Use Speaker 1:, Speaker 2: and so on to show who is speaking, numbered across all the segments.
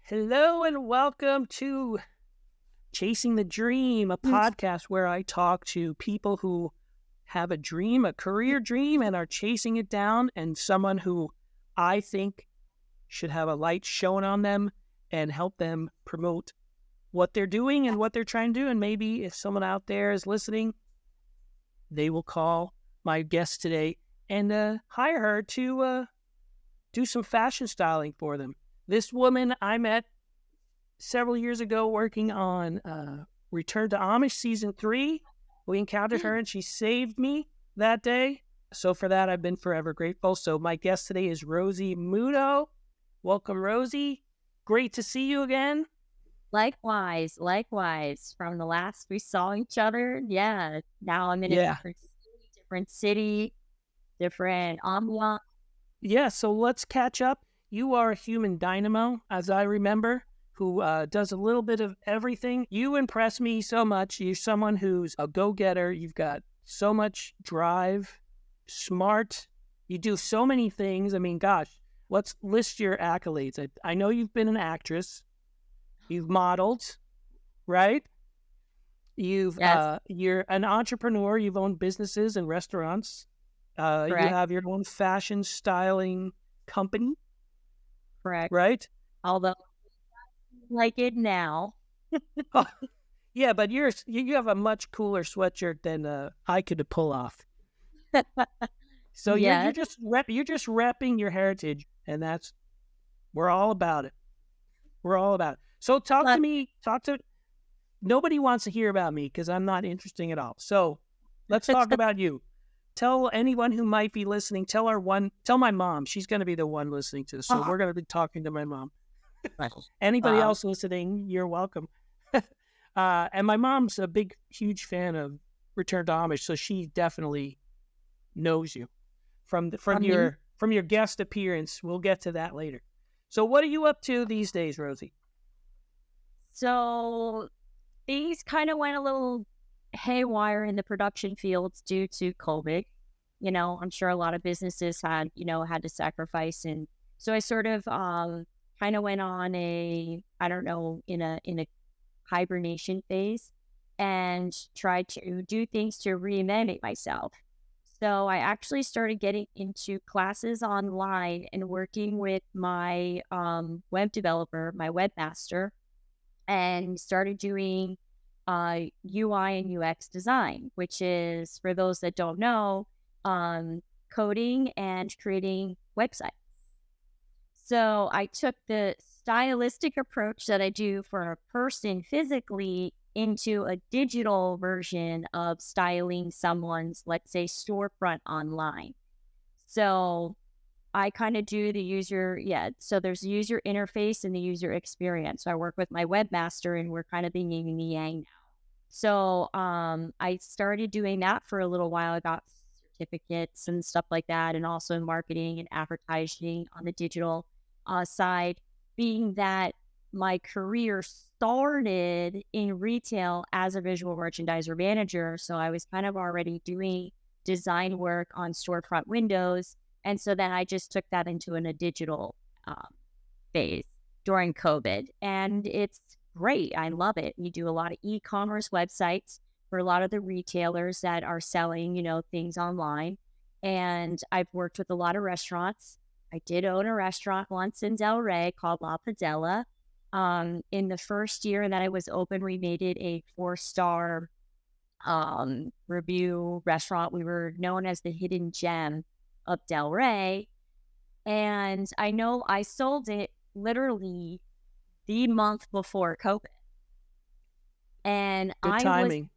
Speaker 1: Hello and welcome to Chasing the Dream, a podcast where I talk to people who have a dream, a career dream, and are chasing it down, and someone who I think should have a light shown on them and help them promote what they're doing and what they're trying to do. And maybe if someone out there is listening, they will call my guest today and hire her to do some fashion styling for them. This woman I met several years ago working on Return to Amish Season 3. We encountered her and she saved me that day. So for that, I've been forever grateful. So my guest today is Rosy Muto. Welcome, Rosy. Great to see you again.
Speaker 2: Likewise. From the last we saw each other, yeah. Now I'm in a different city, different ambiance.
Speaker 1: Yeah, so let's catch up. You are a human dynamo, as I remember, who does a little bit of everything. You impress me so much. You're someone who's a go-getter. You've got so much drive, smart. You do so many things. I mean, gosh, let's list your accolades. I know you've been an actress. You've modeled, right? You're an entrepreneur. You've owned businesses and restaurants. You have your own fashion styling company.
Speaker 2: Correct.
Speaker 1: Right?
Speaker 2: Although like it now.
Speaker 1: Yeah, but you have a much cooler sweatshirt than I could pull off. So you're just repping your heritage, and we're all about it. We're all about it. So nobody wants to hear about me because I'm not interesting at all. So let's talk about you. Tell anyone who might be listening, tell my mom. She's going to be the one listening to this. So we're going to be talking to my mom. Anybody else listening, you're welcome. And my mom's a huge fan of Return to Amish, so she definitely knows you from your guest appearance. We'll get to that later. So what are you up to these days, Rosy?
Speaker 2: So things kind of went a little haywire in the production fields due to COVID. You know, I'm sure a lot of businesses had to sacrifice, and so I sort of kind of went on in a hibernation phase and tried to do things to reinvent myself. So I actually started getting into classes online and working with my web developer, my webmaster, and started doing UI and UX design, which is, for those that don't know, coding and creating websites. So I took the stylistic approach that I do for a person physically into a digital version of styling someone's, let's say, storefront online. So I kind of do so there's the user interface and the user experience. So I work with my webmaster and we're kind of the yin and the yang now. So I started doing that for a little while. I got certificates and stuff like that, and also in marketing and advertising on the digital side, being that my career started in retail as a visual merchandiser manager. So I was kind of already doing design work on storefront windows. And so then I just took that into a digital phase during COVID. And it's great. I love it. We do a lot of e-commerce websites for a lot of the retailers that are selling, things online. And I've worked with a lot of restaurants. I did own a restaurant once in Delray called La Padella. In the first year that I was open, we made it a 4-star review restaurant. We were known as the hidden gem of Delray. And I know I sold it literally the month before COVID. And
Speaker 1: Good timing.
Speaker 2: Was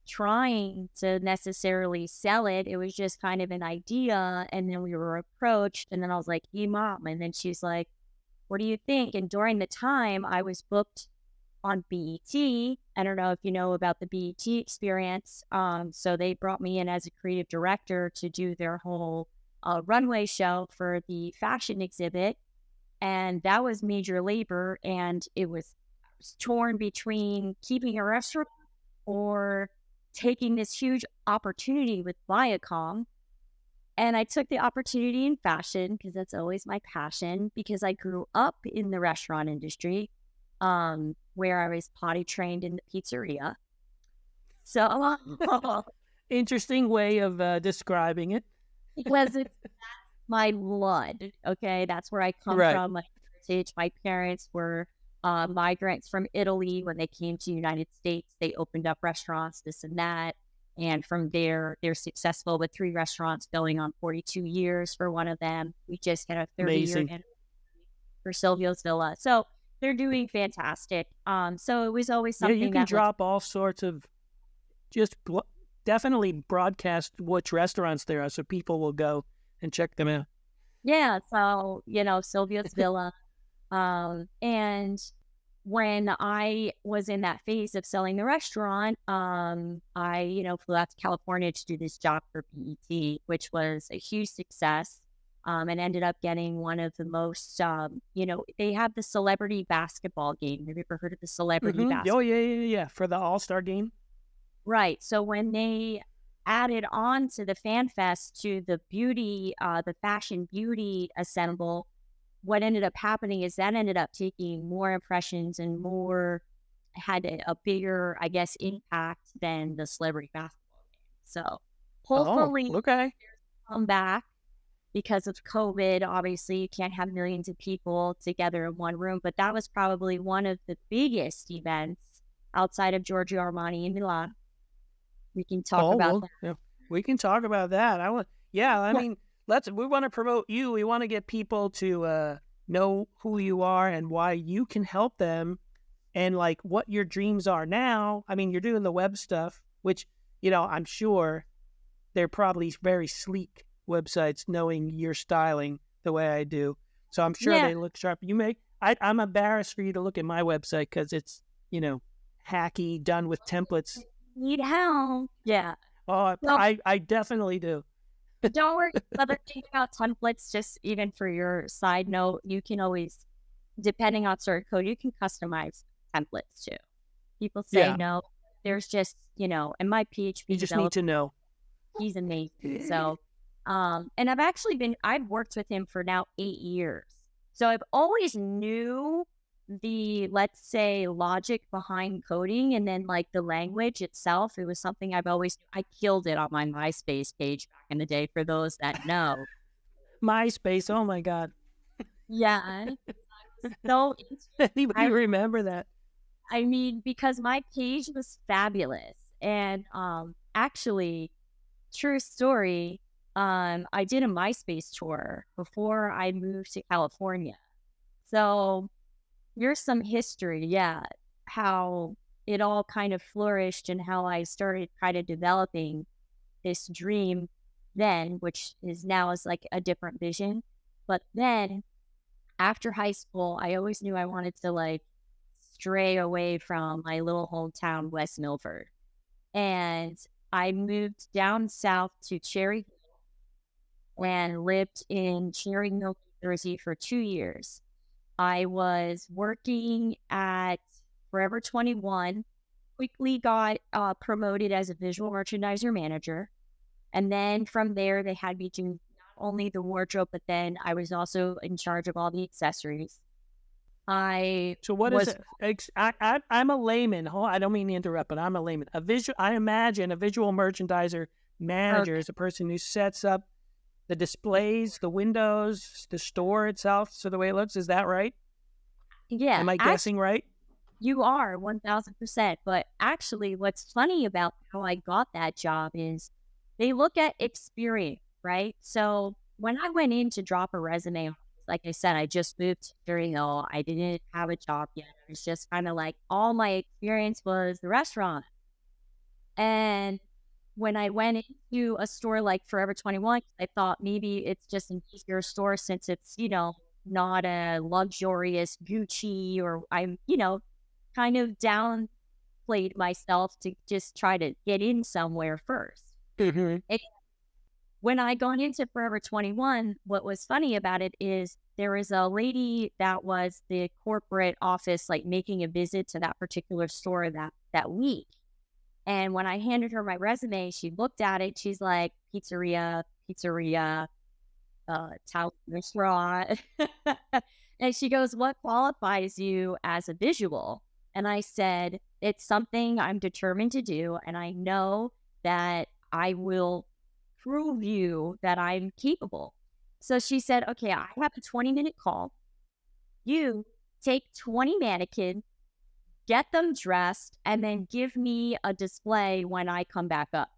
Speaker 2: trying to necessarily sell it. It was just kind of an idea. And then we were approached, and then I was like, hey, Mom. And then she's like, what do you think? And during the time I was booked on BET. I don't know if you know about the BET experience. So they brought me in as a creative director to do their whole runway show for the fashion exhibit. And that was major labor. And I was torn between keeping a restaurant or taking this huge opportunity with Viacom. And I took the opportunity in fashion because that's always my passion, because I grew up in the restaurant industry, where I was potty trained in the pizzeria. So
Speaker 1: Interesting way of describing it.
Speaker 2: because it's my blood, okay? That's where I come
Speaker 1: Right.
Speaker 2: from, my heritage. My parents were migrants from Italy. When they came to the United States, they opened up restaurants, this and that. And from there, they're successful with 3 restaurants going on 42 years for one of them. We just had a 30-year
Speaker 1: Amazing.
Speaker 2: anniversary for Silvio's Villa. So they're doing fantastic. So it was always
Speaker 1: Yeah, you
Speaker 2: something
Speaker 1: can
Speaker 2: that was,
Speaker 1: drop all sorts of definitely broadcast which restaurants there are so people will go and check them out.
Speaker 2: yeah. So, Silvio's Villa. And when I was in that phase of selling the restaurant, I, flew out to California to do this job for BET, which was a huge success. And ended up getting one of the most, they have the celebrity basketball game. Have you ever heard of the celebrity basketball?
Speaker 1: Oh, yeah. For the All-Star game.
Speaker 2: Right. So when they added on to the Fan Fest to the the fashion beauty assemble, what ended up happening is that ended up taking more impressions and had a bigger, I guess, impact than the celebrity basketball game. So
Speaker 1: Oh,
Speaker 2: hopefully
Speaker 1: okay.
Speaker 2: come back because of COVID. Obviously, you can't have millions of people together in one room, but that was probably one of the biggest events outside of Giorgio Armani in Milan. We can talk about that.
Speaker 1: Yeah, we can talk about that. I mean, we want to promote you. We want to get people to know who you are and why you can help them and like what your dreams are now. I mean, you're doing the web stuff, which, I'm sure they're probably very sleek websites knowing your styling the way I do. So I'm sure they look sharp. I'm embarrassed for you to look at my website because it's, hacky, done with templates.
Speaker 2: Need help. Yeah.
Speaker 1: Oh,
Speaker 2: Well,
Speaker 1: I definitely do.
Speaker 2: don't worry. Other thing about templates, just even for your side note, you can always, depending on certain code, you can customize templates too. People say no. There's just, and my PHP
Speaker 1: You just need to know.
Speaker 2: He's amazing. So, and I've worked with him for now 8 years. So I've always knew the, let's say, logic behind coding, and then like the language itself. It was something I killed it on my MySpace page back in the day, for those that know.
Speaker 1: MySpace, oh my God.
Speaker 2: Yeah. So
Speaker 1: anybody remember that?
Speaker 2: I mean, because my page was fabulous. And actually, true story, I did a MySpace tour before I moved to California. So here's some history, how it all kind of flourished and how I started kind of developing this dream then, which is now is like a different vision. But then after high school, I always knew I wanted to like stray away from my little hometown, West Milford. And I moved down south to Cherry Hill and lived in Cherry Hill, New Jersey for 2 years. I was working at Forever 21, quickly got promoted as a visual merchandiser manager. And then from there, they had me do not only the wardrobe, but then I was also in charge of all the accessories.
Speaker 1: So what is it? I'm a layman. I don't mean to interrupt, but I'm a layman. I imagine a visual merchandiser manager is a person who sets up the displays, the windows, the store itself, so the way it looks. Is that right?
Speaker 2: Yeah.
Speaker 1: Am I guessing right?
Speaker 2: You are 1000%. But actually, what's funny about how I got that job is they look at experience, right? So when I went in to drop a resume, like I said, I just moved to Cherry Hill. I didn't have a job yet. It was just kind of like all my experience was the restaurant. And when I went into a store like Forever 21, I thought maybe it's just an easier store since it's, not a luxurious Gucci, or I'm, kind of downplayed myself to just try to get in somewhere first.
Speaker 1: Mm-hmm.
Speaker 2: When I got into Forever 21, what was funny about it is there was a lady that was the corporate office, like making a visit to that particular store that week. And when I handed her my resume, she looked at it. She's like, pizzeria, pizzeria, Italian restaurant. And she goes, "What qualifies you as a visual?" And I said, "It's something I'm determined to do. And I know that I will prove you that I'm capable." So she said, "Okay, I have a 20-minute call. You take 20 mannequins, get them dressed, and then give me a display when I come back up."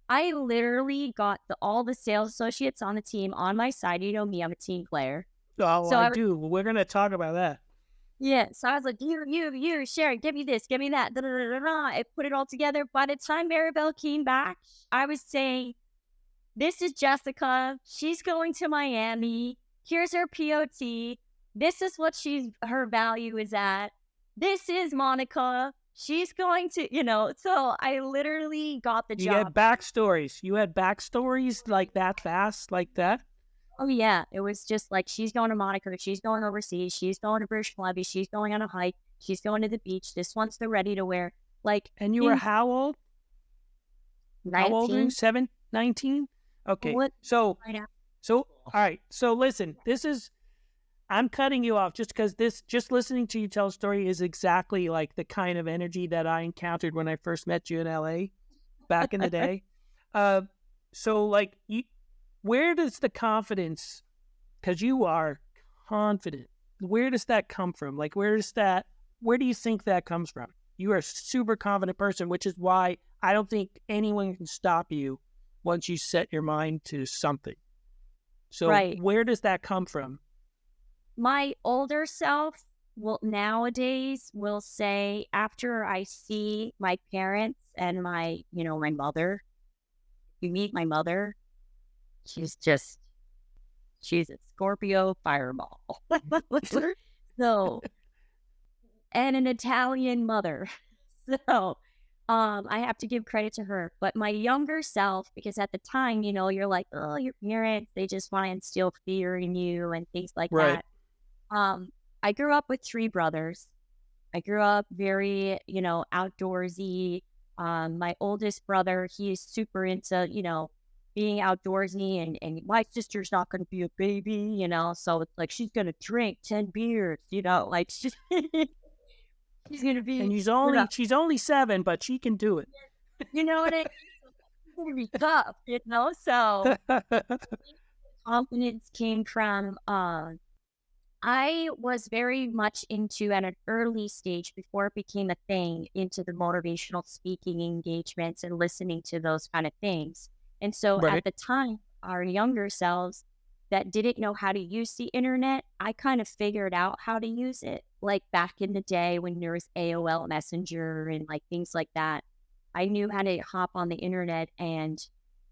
Speaker 2: I literally got all the sales associates on the team on my side. You know me, I'm a team player.
Speaker 1: Oh,
Speaker 2: So
Speaker 1: I
Speaker 2: I
Speaker 1: do. We're going to talk about that.
Speaker 2: Yeah, so I was like, you, Sharon, give me this, give me that. Da, da, da, da, da. I put it all together. By the time Maribel came back, I was saying, "This is Jessica. She's going to Miami. Here's her POT. This is what her value is at. This is Monica. She's going to, so I literally got the
Speaker 1: You had
Speaker 2: job.
Speaker 1: backstories. You had backstories like that fast, like that?
Speaker 2: Oh, yeah. It was just like, she's going to Monaco. She's going overseas. She's going to British Columbia. She's going on a hike. She's going to the beach. This one's the ready to wear. Like,
Speaker 1: And you were how old?
Speaker 2: 19.
Speaker 1: How old were you? 19? Okay. So, all right. So listen, I'm cutting you off just because just listening to you tell a story is exactly like the kind of energy that I encountered when I first met you in LA back in the day. So like where does the confidence, because you are confident, where does that come from? Like, where do you think that comes from? You are a super confident person, which is why I don't think anyone can stop you once you set your mind to something. So where does that come from?
Speaker 2: My older self nowadays will say, after I see my parents and my mother, you meet my mother, she's a Scorpio fireball. So, and an Italian mother. So, I have to give credit to her. But my younger self, because at the time, you're like, oh, your parents, they just want to instill fear in you and things like that. I grew up with 3 brothers. I grew up very, outdoorsy. My oldest brother, he is super into, being outdoorsy, and my sister's not going to be a baby, so it's like, she's going to drink 10 beers, like she's going to be.
Speaker 1: And she's only 7, but she can do it.
Speaker 2: You know what I mean? It's going to be tough, so confidence came from, I was very much into, at an early stage before it became a thing, into the motivational speaking engagements and listening to those kind of things. And so at the time, our younger selves that didn't know how to use the internet, I kind of figured out how to use it. Like back in the day when there was AOL Messenger and like things like that, I knew how to hop on the internet and,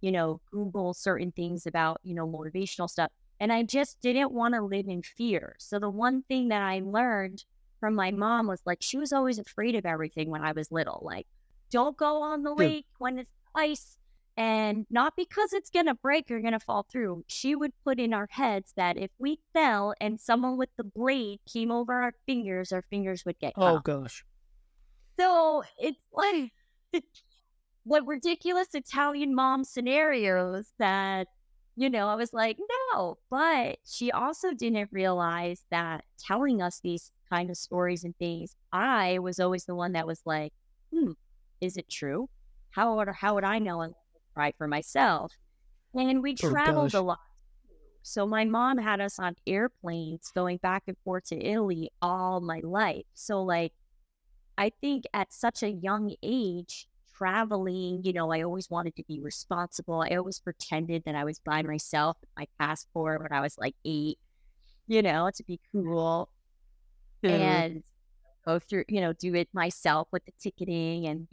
Speaker 2: Google certain things about, motivational stuff. And I just didn't want to live in fear. So the one thing that I learned from my mom was like, she was always afraid of everything when I was little. Like, don't go on the lake when it's ice. And not because it's going to break or going to fall through. She would put in our heads that if we fell and someone with the blade came over our fingers would get cut off.
Speaker 1: Gosh.
Speaker 2: So it's like what ridiculous Italian mom scenarios that, I was like, no. But she also didn't realize that telling us these kind of stories and things, I was always the one that was like, is it true? How would I know and try for myself? And we traveled a lot. So my mom had us on airplanes going back and forth to Italy all my life. So like, I think at such a young age, traveling, I always wanted to be responsible. I always pretended that I was by myself with my passport when I was like 8, to be cool. And go through, do it myself with the ticketing and,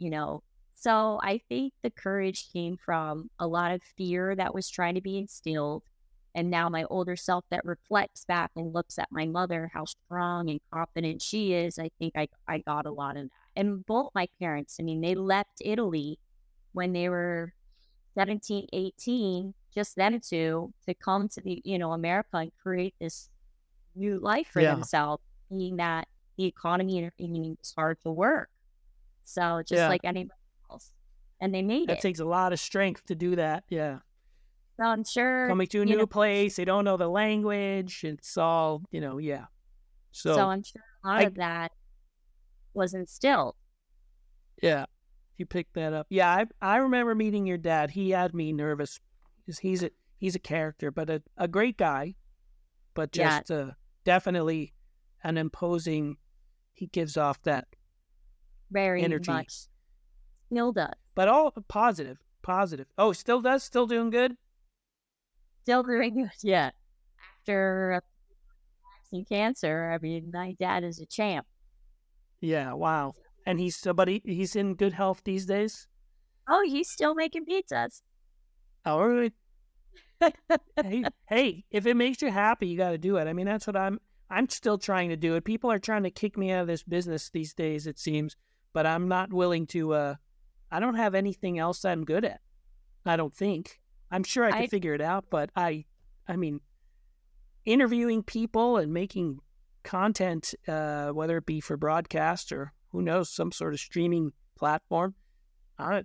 Speaker 2: So I think the courage came from a lot of fear that was trying to be instilled. And now my older self that reflects back and looks at my mother, how strong and confident she is, I think I got a lot of that. And both my parents, I mean, they left Italy when they were 17, 18, just them two, to come to the, America and create this new life for themselves, being that the economy is hard to work. So just like anybody else. And they made it.
Speaker 1: That takes a lot of strength to do that. Yeah.
Speaker 2: So I'm sure,
Speaker 1: coming to a new place, they don't know the language. It's all, yeah.
Speaker 2: so
Speaker 1: So
Speaker 2: I'm sure a lot of that was instilled.
Speaker 1: yeah, you picked that up. Yeah, I remember meeting your dad. He had me nervous because he's a character, but a great guy, but
Speaker 2: Yeah,
Speaker 1: just definitely an imposing. He gives off that
Speaker 2: very
Speaker 1: energy,
Speaker 2: much still does.
Speaker 1: but all positive, positive. Oh, still does, still doing good.
Speaker 2: Still doing good. Yeah. After some cancer, I mean, my dad is a champ.
Speaker 1: Yeah, wow. And he's in good health these days.
Speaker 2: Oh, he's still making pizzas.
Speaker 1: All right. Hey, if it makes you happy, you got to do it. I mean, that's what I'm still trying to do it. People are trying to kick me out of this business these days, it seems, but I'm not willing to. I don't have anything else I'm good at. I don't think. I'm sure I could figure it out, but I mean, interviewing people and making content, whether it be for broadcast or who knows, some sort of streaming platform. I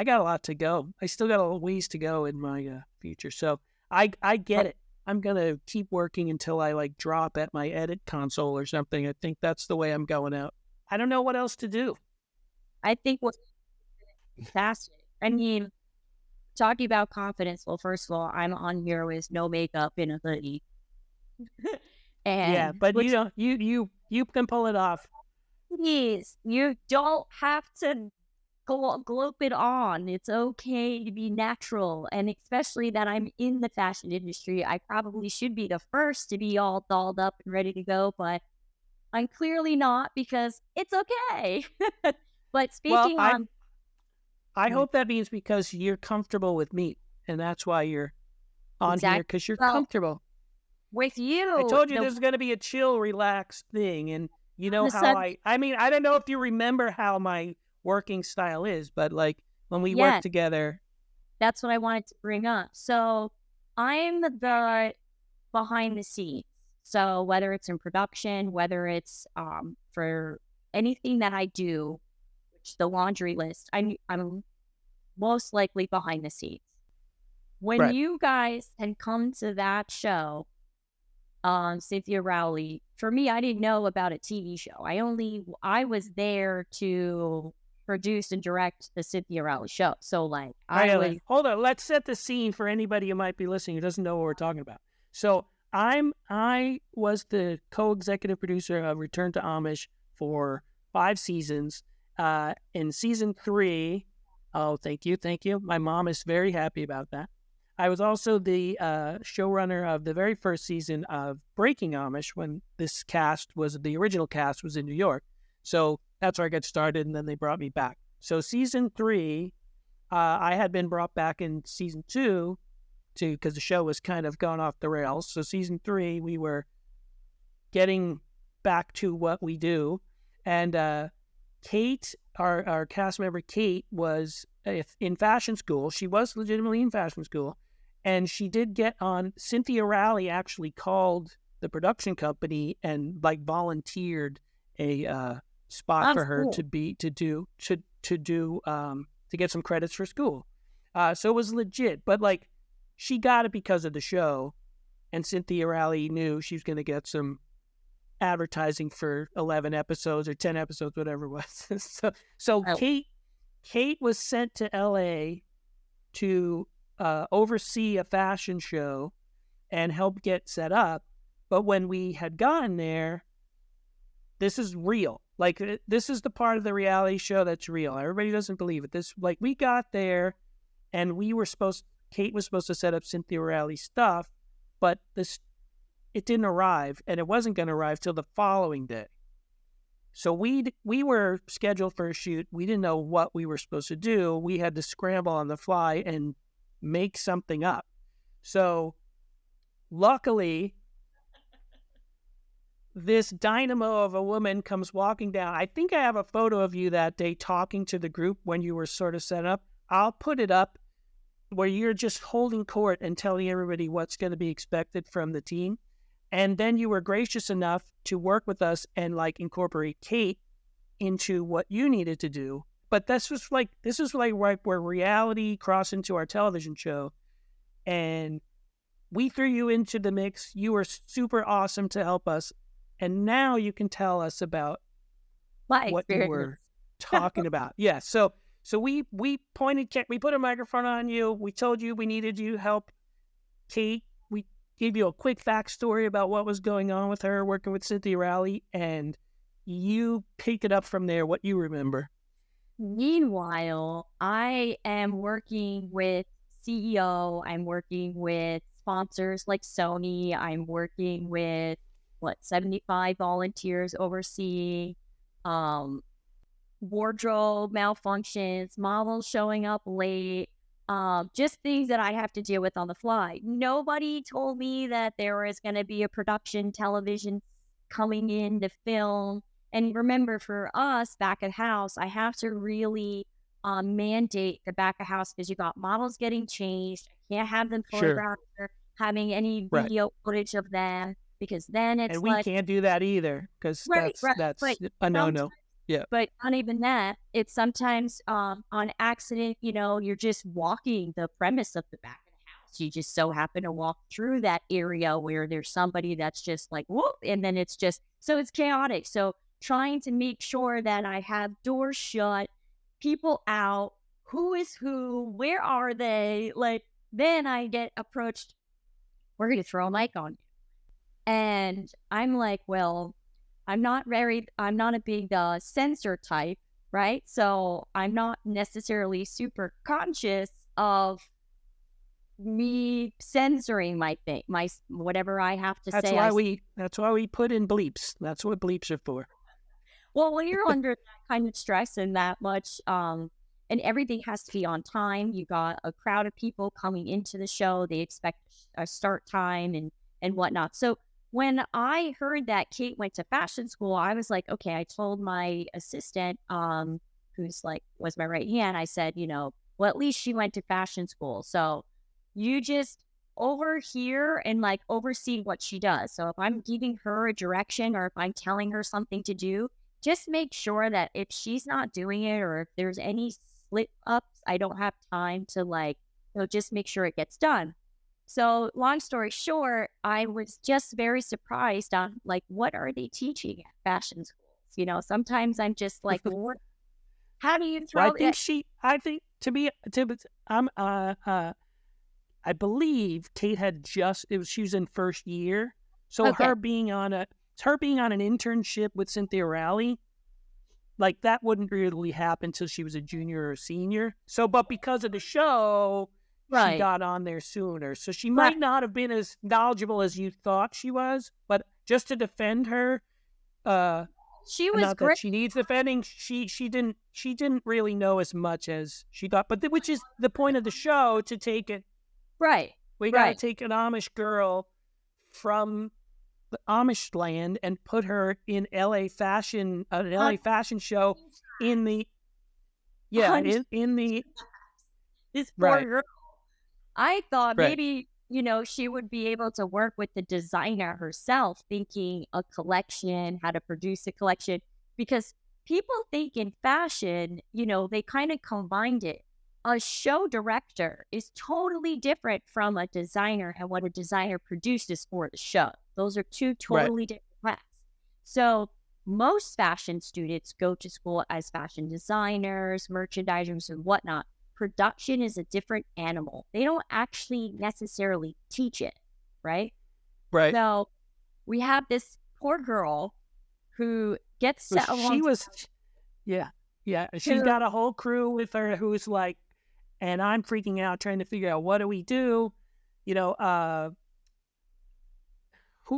Speaker 1: got a lot to go. I still got a ways to go in my future. So I get it. I'm going to keep working until I drop at my edit console or something. I think that's the way I'm going out. I don't know what else to do.
Speaker 2: I think what's fantastic. I mean, talking about confidence. Well, first of all, I'm on here with no makeup in a hoodie. And
Speaker 1: yeah, but you can pull it off.
Speaker 2: Please, you don't have to glope it on. It's okay to be natural. And especially that I'm in the fashion industry, I probably should be the first to be all dolled up and ready to go, but I'm clearly not because it's okay. But speaking
Speaker 1: I hope that means because you're comfortable with me, and that's why you're on here, because you're comfortable.
Speaker 2: With you.
Speaker 1: I told you this is going to be a chill, relaxed thing, and you know how I mean, I don't know if you remember how my working style is, but when we work together.
Speaker 2: That's what I wanted to bring up. So I'm the behind the scenes. So whether it's in production, whether it's for anything that I do, which the laundry list, I'm most likely behind the scenes. When you guys had come to that show, Cynthia Rowley, for me, I didn't know about a TV show. I was there to produce and direct the Cynthia Rowley show. So
Speaker 1: hold on, let's set the scene for anybody who might be listening who doesn't know what we're talking about. So I was the co-executive producer of Return to Amish for 5 seasons. In season 3, oh, thank you. My mom is very happy about that. I was also the showrunner of the very first season of Breaking Amish when the original cast was in New York. So that's where I got started, and then they brought me back. So season 3, I had been brought back in season 2 because the show was kind of gone off the rails. So season 3, we were getting back to what we do. And Kate, our cast member Kate, was in fashion school. She was legitimately in fashion school. And she did get on. Cynthia Rowley actually called the production company and volunteered a spot for her to get some credits for school. So it was legit, but she got it because of the show, and Cynthia Rowley knew she was going to get some advertising for 11 episodes or 10 episodes, whatever it was. so Kate was sent to LA to oversee a fashion show and help get set up. But when we had gotten there, this is real. This is the part of the reality show that's real. Everybody doesn't believe it. We got there and Kate was supposed to set up Cynthia Rowley's stuff, but it didn't arrive, and it wasn't going to arrive till the following day. So we were scheduled for a shoot. We didn't know what we were supposed to do. We had to scramble on the fly and make something up. So luckily, this dynamo of a woman comes walking down. I think I have a photo of you that day talking to the group when you were sort of set up. I'll put it up where you're just holding court and telling everybody what's going to be expected from the team. And then you were gracious enough to work with us and incorporate Kate into what you needed to do. But this was right where reality crossed into our television show. and we threw you into the mix. You were super awesome to help us. And now you can tell us about
Speaker 2: My
Speaker 1: what you
Speaker 2: experience.
Speaker 1: were talking about. Yeah. So we put a microphone on you. We told you we needed you help Kate. We gave you a quick backstory about what was going on with her working with Cynthia Rowley, and you pick it up from there, what you remember.
Speaker 2: Meanwhile, I am working with CEO. I'm working with sponsors like Sony. I'm working with 75 volunteers overseeing wardrobe malfunctions, models showing up late, just things that I have to deal with on the fly. Nobody told me that there was going to be a production television coming in to film. And remember, for us back at house, I have to really mandate the back of house because you got models getting changed. I can't have them
Speaker 1: Sure.
Speaker 2: photographed or having any
Speaker 1: Right.
Speaker 2: video footage of them because then it's
Speaker 1: And we can't do that either because
Speaker 2: right.
Speaker 1: that's
Speaker 2: But
Speaker 1: a no-no. Yeah.
Speaker 2: but not even that. It's sometimes on accident, you're just walking the premise of the back of the house. You just so happen to walk through that area where there's somebody that's just like, whoop, and then it's just, so it's chaotic. So trying to make sure that I have doors shut, people out, who is who, where are they? Like, then I get approached, we're going to throw a mic on you. And I'm like, well, I'm not a big sensor type, right? So I'm not necessarily super conscious of me censoring my thing, whatever I have to
Speaker 1: That's
Speaker 2: say.
Speaker 1: That's why we put in bleeps. That's what bleeps are for.
Speaker 2: Well, when you're under that kind of stress and that much, and everything has to be on time, you got a crowd of people coming into the show. They expect a start time and whatnot. So when I heard that Kate went to fashion school, I was like, okay, I told my assistant, who's like, was my right hand. I said, well, at least she went to fashion school. So you just overhear and like oversee what she does. So if I'm giving her a direction or if I'm telling her something to do, just make sure that if she's not doing it or if there's any slip ups, I don't have time to just make sure it gets done. So long story short, I was just very surprised on what are they teaching at fashion schools? Sometimes I'm just like, well, how do you throw
Speaker 1: well, I believe Kate had she was in first year. So
Speaker 2: okay.
Speaker 1: her being on an internship with Cynthia Rowley, that wouldn't really happen until she was a junior or senior. So, but because of the show,
Speaker 2: right.
Speaker 1: She got on there sooner. So she might not have been as knowledgeable as you thought she was, but just to defend her,
Speaker 2: she was
Speaker 1: not
Speaker 2: great.
Speaker 1: that she needs defending. She didn't really know as much as she thought, but which is the point of the show, to take it.
Speaker 2: Right.
Speaker 1: We got to take an Amish girl from the Amish land and put her in LA fashion show in the
Speaker 2: this poor girl. I thought maybe she would be able to work with the designer herself, thinking a collection, how to produce a collection, because people think in fashion, they kind of combined it. A show director is totally different from a designer and what a designer produces for the show. Those are two totally different paths. So most fashion students go to school as fashion designers, merchandisers, and whatnot. Production is a different animal. They don't actually necessarily teach it, right?
Speaker 1: Right.
Speaker 2: So we have this poor girl who gets set along.
Speaker 1: She's got a whole crew with her who's like, and I'm freaking out trying to figure out what do we do? Who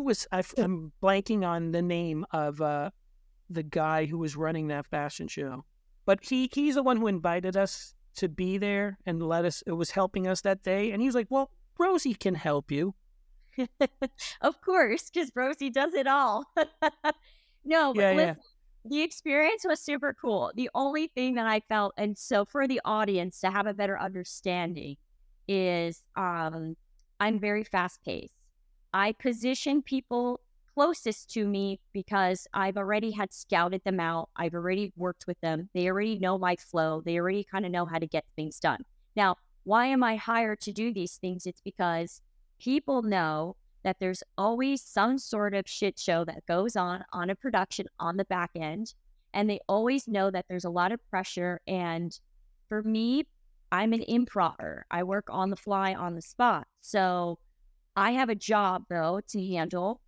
Speaker 1: was I'm blanking on the name of the guy who was running that fashion show, but he's the one who invited us to be there and it was helping us that day, and he's like, well, Rosy can help you.
Speaker 2: Of course, because Rosy does it all. No, but listen, the experience was super cool. The only thing that I felt, and so for the audience to have a better understanding, is I'm very fast paced. I position people closest to me because I've already had scouted them out. I've already worked with them. They already know my flow. They already kind of know how to get things done. Now, why am I hired to do these things? It's because people know that there's always some sort of shit show that goes on a production on the back end. And they always know that there's a lot of pressure. And for me, I'm an improver. I work on the fly, on the spot. So I have a job, though, to handle.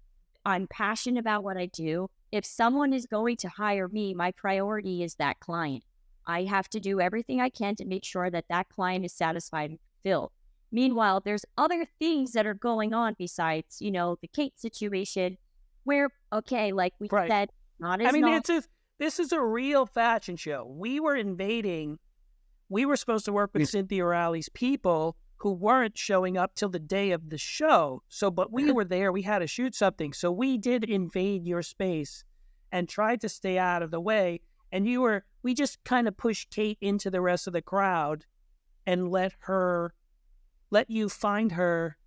Speaker 2: I'm passionate about what I do. If someone is going to hire me, my priority is that client. I have to do everything I can to make sure that that client is satisfied and fulfilled. Meanwhile, there's other things that are going on besides, the Kate situation where, okay, like we said, not as
Speaker 1: this is a real fashion show. We were supposed to work with Cynthia Rowley's people who weren't showing up till the day of the show. So, but we were there, we had to shoot something. So we did invade your space and tried to stay out of the way. And we just kind of pushed Kate into the rest of the crowd and let you find her,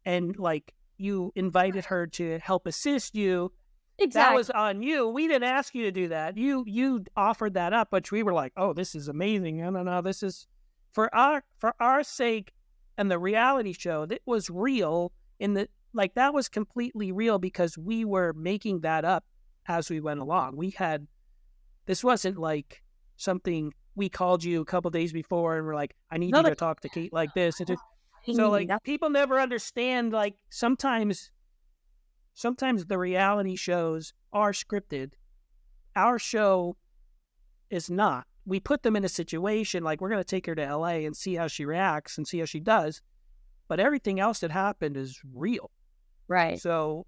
Speaker 1: and like you invited her to help assist you.
Speaker 2: Exactly.
Speaker 1: That was on you. We didn't ask you to do that. You offered that up, but we were like, oh, this is amazing. No, this is for our sake and the reality show. That was real that was completely real because we were making that up as we went along. This wasn't like something we called you a couple days before and we're like, I need you to talk to Kate like this. So like people never understand, like sometimes the reality shows are scripted. Our show is not. We put them in a situation like we're going to take her to LA and see how she reacts and see how she does. But everything else that happened is real.
Speaker 2: Right.
Speaker 1: So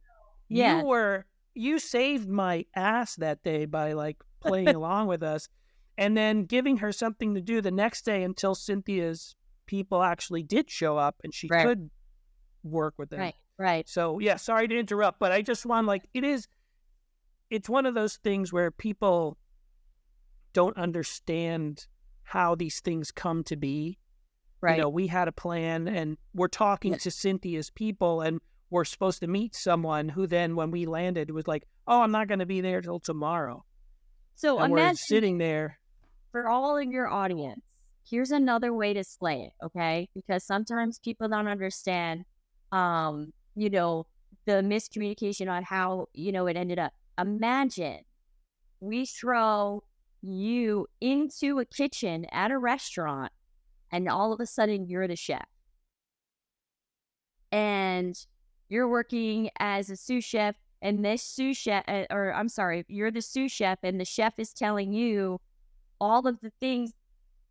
Speaker 1: you saved my ass that day by like playing along with us and then giving her something to do the next day until Cynthia's people actually did show up and she could work with them.
Speaker 2: Right.
Speaker 1: So yeah, sorry to interrupt, but I just want it's one of those things where people don't understand how these things come to be.
Speaker 2: Right.
Speaker 1: We had a plan and we're talking to Cynthia's people and we're supposed to meet someone who then when we landed was like, oh, I'm not going to be there till tomorrow.
Speaker 2: So
Speaker 1: and
Speaker 2: imagine
Speaker 1: we're sitting there.
Speaker 2: For all of your audience, here's another way to slay it, okay? Because sometimes people don't understand, the miscommunication on how, it ended up. Imagine we throw you into a kitchen at a restaurant and all of a sudden you're the chef. And you're working as a sous chef and this sous chef, you're the sous chef and the chef is telling you all of the things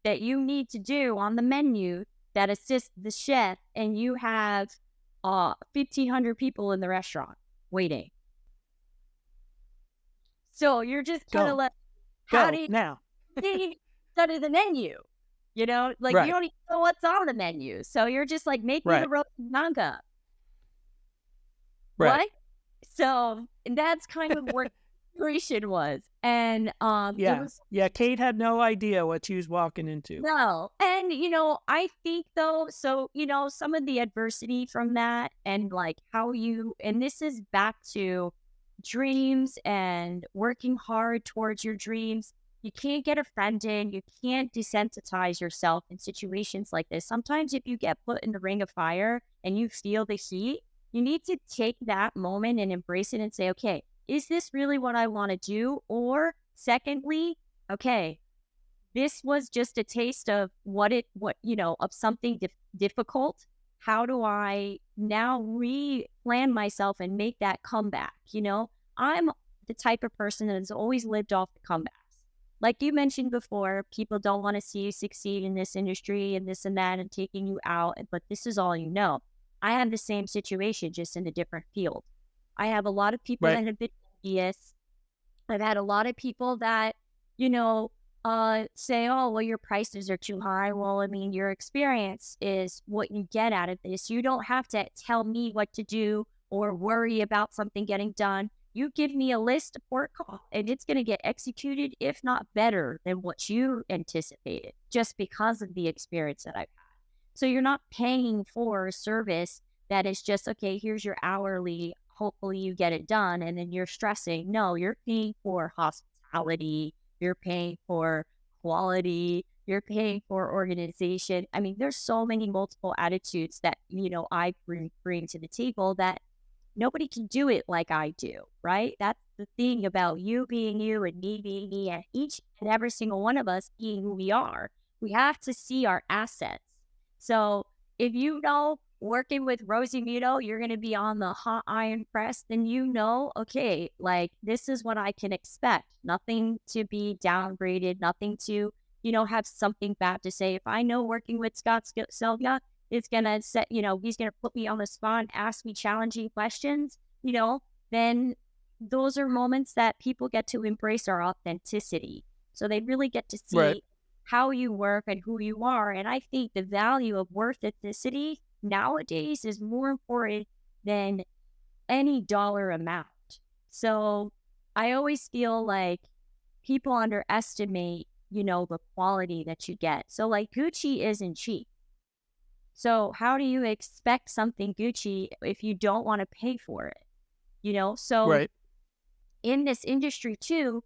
Speaker 2: that you need to do on the menu that assist the chef, and you have 1,500 people in the restaurant waiting. So you're just kind of like, how do you study the menu? You don't even know what's on the menu. So you're just like making the roast manga.
Speaker 1: Right.
Speaker 2: What? So that's kind of where creation was. And
Speaker 1: Kate had no idea what she was walking into.
Speaker 2: No. And I think though, so some of the adversity from that and like and this is back to dreams and working hard towards your dreams. You can't get offended. You can't desensitize yourself in situations like this. Sometimes if you get put in the ring of fire and you feel the heat, you need to take that moment and embrace it and say, okay, is this really what I want to do? Or secondly, okay, this was just a taste of of something difficult. How do I now replan myself and make that comeback? I'm the type of person that has always lived off the comebacks. Like you mentioned before, people don't want to see you succeed in this industry and this and that and taking you out, but this is all you know. I have the same situation, just in a different field. I have a lot of people that have been envious. I've had a lot of people that, say, oh, well, your prices are too high. Well, I mean, your experience is what you get out of this. You don't have to tell me what to do or worry about something getting done. You give me a list of work and it's going to get executed, if not better than what you anticipated, just because of the experience that I've had. So you're not paying for a service that is just, okay, here's your hourly, hopefully you get it done, and then you're stressing. No, you're paying for hospitality, you're paying for quality, you're paying for organization. I mean, there's so many multiple attitudes that, I bring to the table that nobody can do it like I do, right? That's the thing about you being you and me being me, and each and every single one of us being who we are. We have to see our assets. So if working with Rosy Muto, you're going to be on the hot iron press, then okay, like this is what I can expect. Nothing to be downgraded, nothing to, have something bad to say. If I know working with Silva, it's going to set, he's going to put me on the spot and ask me challenging questions, then those are moments that people get to embrace our authenticity. So they really get to see
Speaker 1: Right.
Speaker 2: how you work and who you are. And I think the value of authenticity nowadays is more important than any dollar amount. So I always feel like people underestimate, the quality that you get. So like Gucci isn't cheap. So how do you expect something Gucci if you don't want to pay for it? So
Speaker 1: Right.
Speaker 2: in this industry too,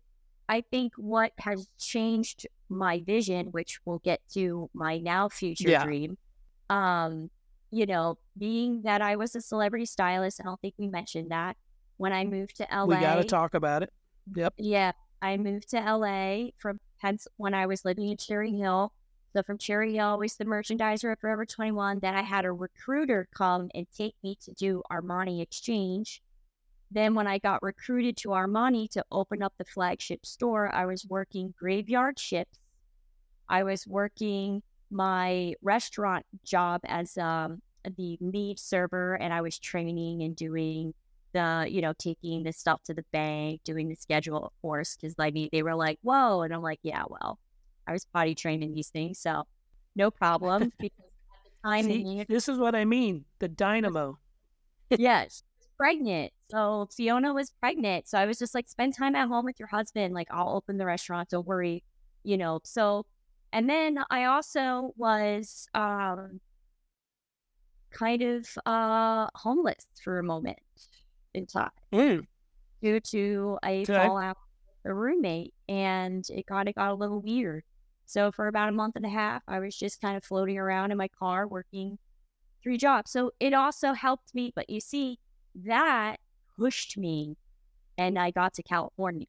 Speaker 2: I think what has changed my vision, which we'll get to my now future
Speaker 1: Yeah.
Speaker 2: dream, being that I was a celebrity stylist, I don't think we mentioned that. When I moved to LA,
Speaker 1: We got to talk about it. Yep.
Speaker 2: yeah, I moved to LA when I was living in Cherry Hill. So from Cherry Hill, I was the merchandiser at Forever 21. Then I had a recruiter come and take me to do Armani exchange. Then when I got recruited to Armani to open up the flagship store, I was working graveyard shifts. I was working my restaurant job as the lead server, and I was training and doing taking the stuff to the bank, doing the schedule, of course, because they were like, whoa. And I'm like, yeah, well, I was potty trained in these things, so no problem. Because at the time,
Speaker 1: See, this is what I mean. The dynamo.
Speaker 2: yes, pregnant. So Fiona was pregnant. So I was just like, spend time at home with your husband. Like, I'll open the restaurant. Don't worry. So, and then I also was kind of homeless for a moment in time due to a fallout with a roommate, and it got a little weird. So for about a month and a half, I was just kind of floating around in my car working 3 jobs. So it also helped me, but you see, that pushed me, and I got to California.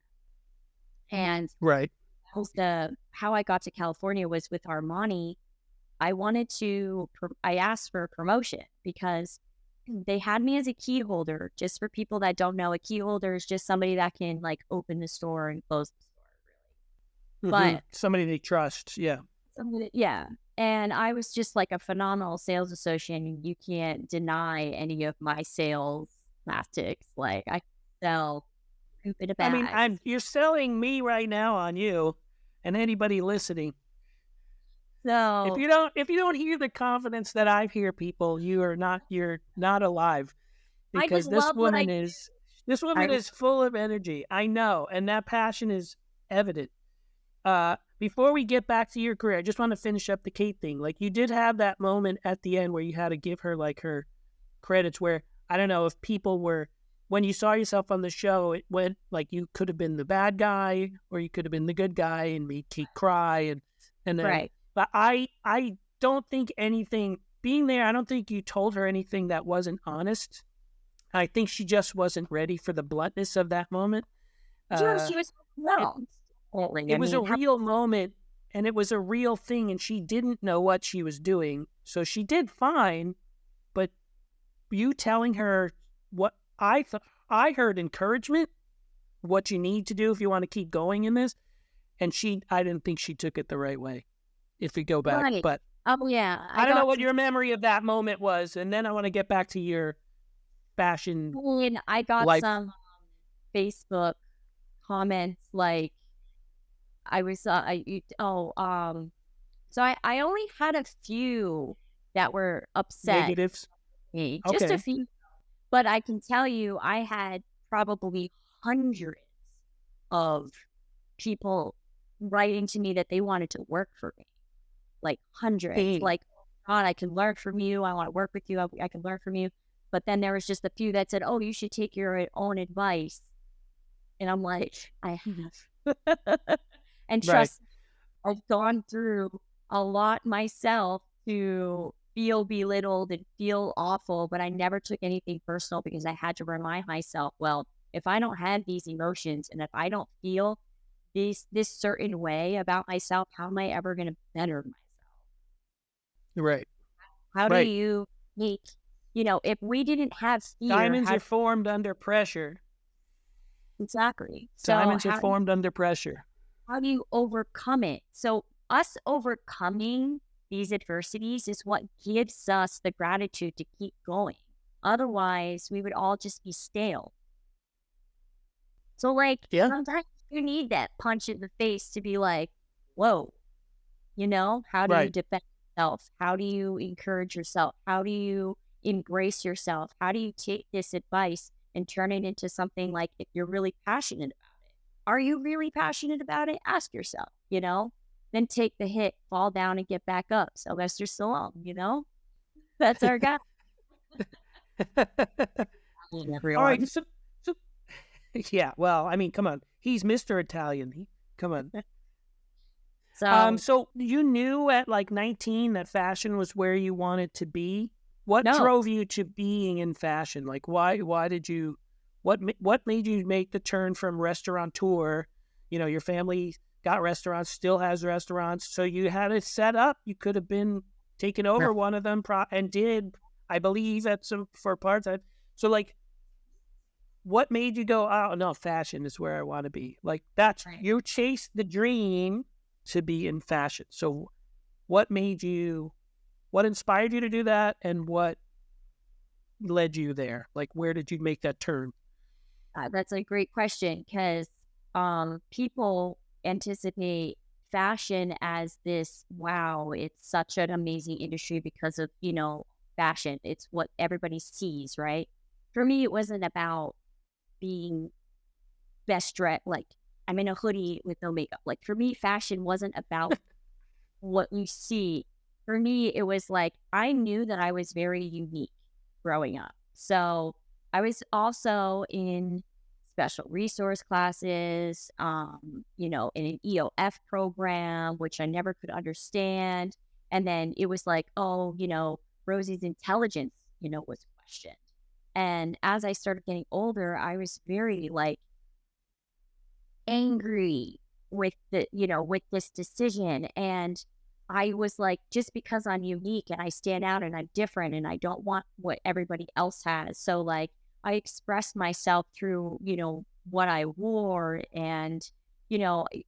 Speaker 2: And
Speaker 1: Right.
Speaker 2: how I got to California was with Armani. I asked for a promotion because they had me as a key holder. Just for people that don't know, a key holder is just somebody that can like open the store and close the store, really. But
Speaker 1: somebody they trust. Yeah.
Speaker 2: Yeah. And I was just like a phenomenal sales associate, and you can't deny any of my sales tactics. Like, I sell poop in a bag.
Speaker 1: I mean, you're selling me right now on you and anybody listening.
Speaker 2: So
Speaker 1: if you don't hear the confidence that I hear, people, you're not alive. Because this woman is full of energy. I know, and that passion is evident. Before we get back to your career, I just want to finish up the Kate thing. Like, you did have that moment at the end where you had to give her like her credits, where I don't know if people were, when you saw yourself on the show, it went like you could have been the bad guy or you could have been the good guy and made Kate cry and then,
Speaker 2: right.
Speaker 1: But I don't think anything being there. I don't think you told her anything that wasn't honest. I think she just wasn't ready for the bluntness of that moment.
Speaker 2: She was wrong.
Speaker 1: It was a real moment, and it was a real thing, and she didn't know what she was doing. So she did fine, but you telling her what I heard encouragement, what you need to do if you want to keep going in this, and I didn't think she took it the right way. If we go back,
Speaker 2: right.
Speaker 1: But
Speaker 2: yeah,
Speaker 1: I don't know what your memory of that moment was, and then I want to get back to your fashion.
Speaker 2: I got some Facebook comments like I was so I only had a few that were upset.
Speaker 1: Negatives.
Speaker 2: Me, just a few, but I can tell you I had probably hundreds of people writing to me that they wanted to work for me, like hundreds. Like, God, I can learn from you. I want to work with you. I can learn from you. But then there was just a few that said, oh, you should take your own advice. And I'm like, I have. And trust me, I've gone through a lot myself to feel belittled and feel awful, but I never took anything personal because I had to remind myself, well, if I don't have these emotions and if I don't feel this certain way about myself, how am I ever going to better myself?
Speaker 1: Right.
Speaker 2: How do
Speaker 1: Right.
Speaker 2: you make, if we didn't have fear,
Speaker 1: Diamonds are formed under pressure.
Speaker 2: exactly. So
Speaker 1: Diamonds are formed under pressure.
Speaker 2: how do you overcome it? So us overcoming these adversities is what gives us the gratitude to keep going. Otherwise, we would all just be stale. So like
Speaker 1: Yeah.
Speaker 2: sometimes you need that punch in the face to be like, whoa, how do you
Speaker 1: Right.
Speaker 2: defend yourself? How do you encourage yourself? How do you embrace yourself? How do you take this advice and turn it into something like if you're really passionate about it? Are you really passionate about it? Ask yourself, then take the hit, fall down and get back up. Sylvester Stallone, that's our guy.
Speaker 1: All right.
Speaker 2: Everyone.
Speaker 1: So yeah. Well, I mean, come on. He's Mr. Italian. Come on.
Speaker 2: So
Speaker 1: So you knew at like 19 that fashion was where you wanted to be. What
Speaker 2: no,
Speaker 1: drove you to being in fashion? Like, why did you? What made you make the turn from restaurateur? Your family got restaurants, still has restaurants, so you had it set up. You could have been taken over one of them, and did, I believe, at some for parts. So, like, what made you go, oh no, fashion is where I want to be? Like, that's
Speaker 2: right.
Speaker 1: you chased the dream to be in fashion. So what inspired you to do that, and what led you there? Like, where did you make that turn?
Speaker 2: That's a great question because people anticipate fashion as this, wow, it's such an amazing industry because of, fashion. It's what everybody sees, right? For me, it wasn't about being best dressed, like I'm in a hoodie with no makeup. Like for me, fashion wasn't about what you see. For me, it was like I knew that I was very unique growing up. So I was also in special resource classes, in an EOF program, which I never could understand. And then it was like, oh, Rosie's intelligence, was questioned. And as I started getting older, I was very like angry with this decision. And I was like, just because I'm unique and I stand out and I'm different and I don't want what everybody else has. So like I expressed myself through, what I wore. And,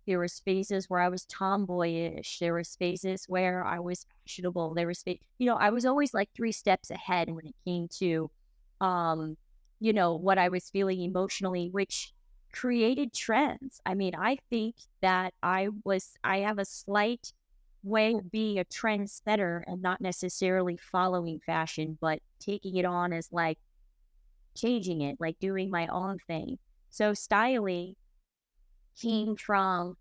Speaker 2: there was phases where I was tomboyish. There was phases where I was fashionable. There was, I was always like 3 steps ahead when it came to, what I was feeling emotionally, which created trends. I mean, I think that I have a slight way of being a trendsetter and not necessarily following fashion, but taking it on as like changing it, like doing my own thing. So styling came from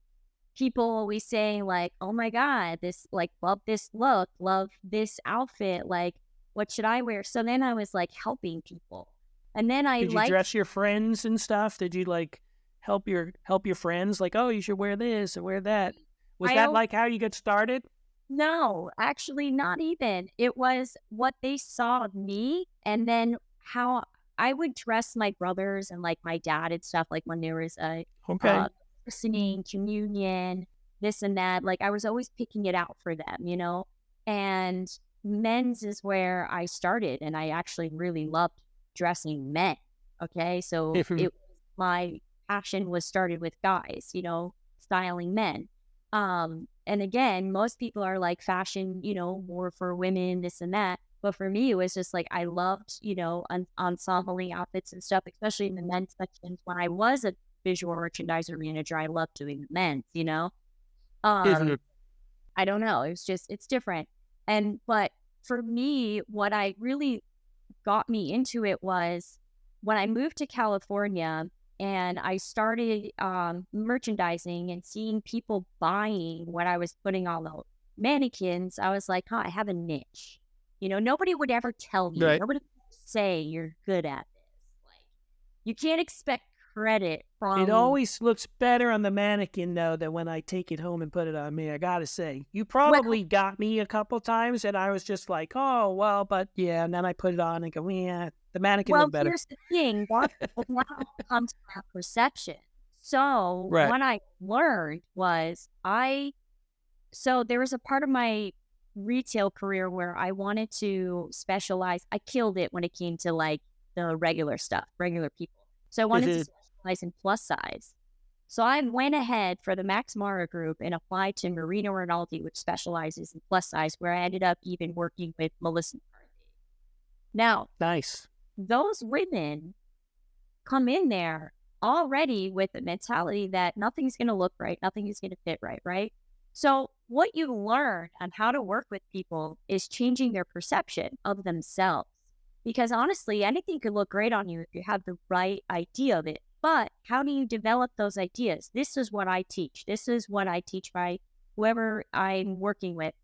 Speaker 2: people always saying like, oh my God, this like, love this look, love this outfit, like, what should I wear? So then I was like helping people. And then I
Speaker 1: Did you
Speaker 2: liked,
Speaker 1: dress your friends and stuff? Did you like help your friends? Like, oh, you should wear this or wear that. Was
Speaker 2: I
Speaker 1: that
Speaker 2: don't,
Speaker 1: like how you got started?
Speaker 2: no, actually not even. It was what they saw of me and then how I would dress my brothers and like my dad and stuff, like when there was a
Speaker 1: Okay.
Speaker 2: christening, communion, this and that. Like I was always picking it out for them. And men's is where I started, and I actually really loved dressing men. Okay, so my passion was started with guys, styling men. And again, most people are like fashion, more for women, this and that. But for me, it was just like I loved, ensembling outfits and stuff, especially in the men's sections. When I was a visual merchandiser manager, I loved doing the men's. Um, I don't know. It's different. But for me, what I really got me into it was when I moved to California and I started merchandising and seeing people buying what I was putting on the mannequins. I was like, I have a niche. Nobody would ever tell you,
Speaker 1: Right.
Speaker 2: nobody would say you're good at this. Like, you can't expect credit
Speaker 1: It
Speaker 2: from
Speaker 1: always looks better on the mannequin, though, than when I take it home and put it on me. I gotta say, you
Speaker 2: well,
Speaker 1: probably got me a couple times, and I was just like, "Oh, well," but yeah. And then I put it on and go, "Yeah, the mannequin
Speaker 2: well,
Speaker 1: looked better."
Speaker 2: here's the thing, that now comes to perception. So
Speaker 1: Right.
Speaker 2: what I learned was so there was a part of my retail career where I wanted to specialize. I killed it when it came to like the regular stuff, regular people. So I wanted to specialize in plus size. So I went ahead for the Max Mara group and applied to Marino Rinaldi, which specializes in plus size, where I ended up even working with Melissa McCarthy. Now,
Speaker 1: Nice.
Speaker 2: those women come in there already with the mentality that nothing's going to look right, nothing is going to fit right, right? So, what you learn on how to work with people is changing their perception of themselves. Because honestly, anything could look great on you if you have the right idea of it. But how do you develop those ideas? This is what I teach. This is what I teach by whoever I'm working with.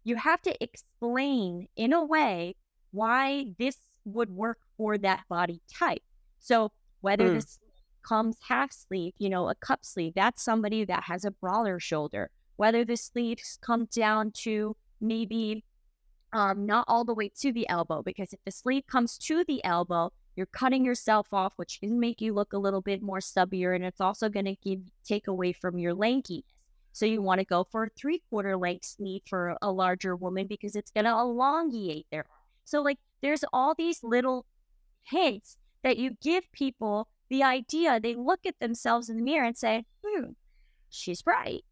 Speaker 2: You have to explain in a way why this would work for that body type. So whether
Speaker 1: Mm.
Speaker 2: this comes half sleeve, a cup sleeve, that's somebody that has a brawler shoulder. Whether the sleeves come down to maybe not all the way to the elbow, because if the sleeve comes to the elbow, you're cutting yourself off, which can make you look a little bit more stubbier, and it's also going to take away from your lankiness. So you want to go for a 3/4 length sleeve for a larger woman because it's going to elongate their arm. So like there's all these little hints that you give people the idea. They look at themselves in the mirror and say, she's right.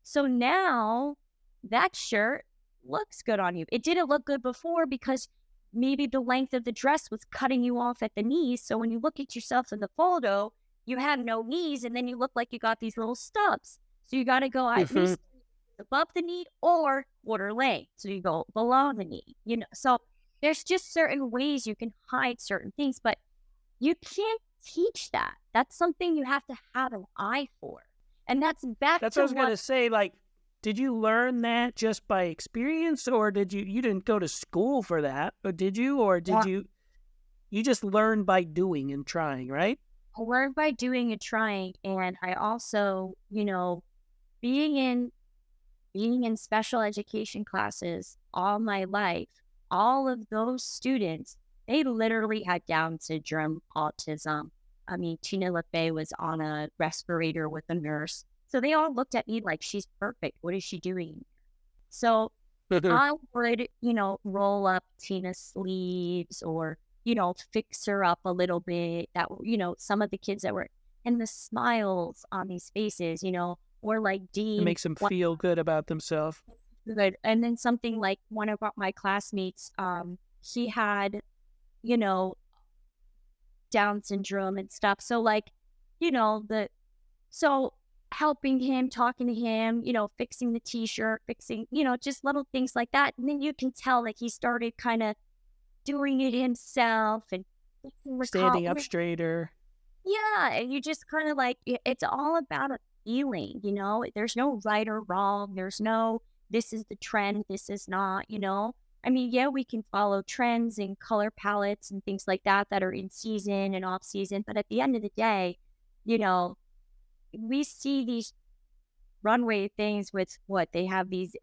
Speaker 2: So now that shirt looks good on you. It didn't look good before because maybe the length of the dress was cutting you off at the knees. So when you look at yourself in the photo, you have no knees and then you look like you got these little stubs. So you got to go at least above the knee or quarter length. So you go below the knee, So there's just certain ways you can hide certain things, but you can't teach that. That's something you have to have an eye for. And that's back
Speaker 1: That's
Speaker 2: to
Speaker 1: what I was gonna say. Like, did you learn that just by experience, or did you didn't go to school for that, or did you, you just learned by doing and trying, right?
Speaker 2: I learned by doing and trying. And I also, being in special education classes all my life, all of those students, they literally had Down syndrome, autism. I mean, Tina LaFay was on a respirator with a nurse. So they all looked at me like, she's perfect. What is she doing? So I would, roll up Tina's sleeves or, fix her up a little bit. That, some of the kids that were, and the smiles on these faces, or like
Speaker 1: It
Speaker 2: Dean.
Speaker 1: makes them feel good about themselves.
Speaker 2: Good. And then something like one of my classmates, he had, Down syndrome and stuff. So like, so helping him, talking to him, fixing the t-shirt, fixing, just little things like that. And then you can tell that he started kind of doing it himself and
Speaker 1: Standing up straighter.
Speaker 2: Yeah. And you just kind of like, it's all about a feeling, there's no right or wrong. There's no, this is the trend. This is not, I mean, yeah, we can follow trends and color palettes and things like that are in season and off season. But at the end of the day, we see these runway things with what they have these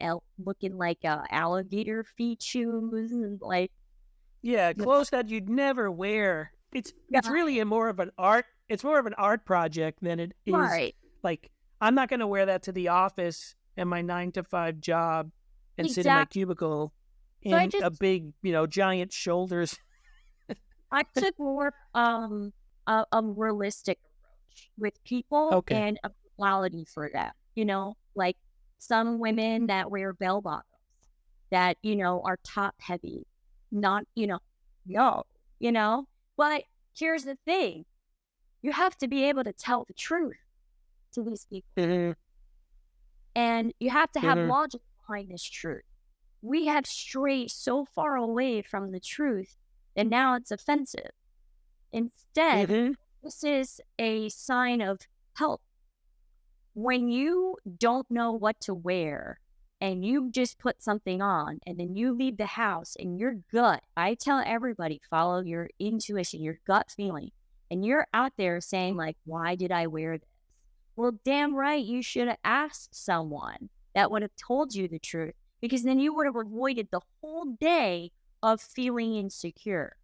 Speaker 2: looking like alligator feet shoes and like.
Speaker 1: Yeah, clothes that you'd never wear. It's really more of an art. It's more of an art project than it is.
Speaker 2: Right.
Speaker 1: Like, I'm not going to wear that to the office and my 9-to-5 job and sit in my cubicle in a big, giant shoulders.
Speaker 2: I took more a realistic approach with people and a quality for that. Like some women that wear bell bottoms that, are top heavy, not, no, But here's the thing. You have to be able to tell the truth to these people. And you have to have logic behind this truth. We have strayed so far away from the truth that now it's offensive. Instead, this is a sign of health. When you don't know what to wear and you just put something on and then you leave the house and your gut, I tell everybody, follow your intuition, your gut feeling. and you're out there saying like, why did I wear this? Well, damn right, you should have asked someone that would have told you the truth, because then you would have avoided the whole day of feeling insecure.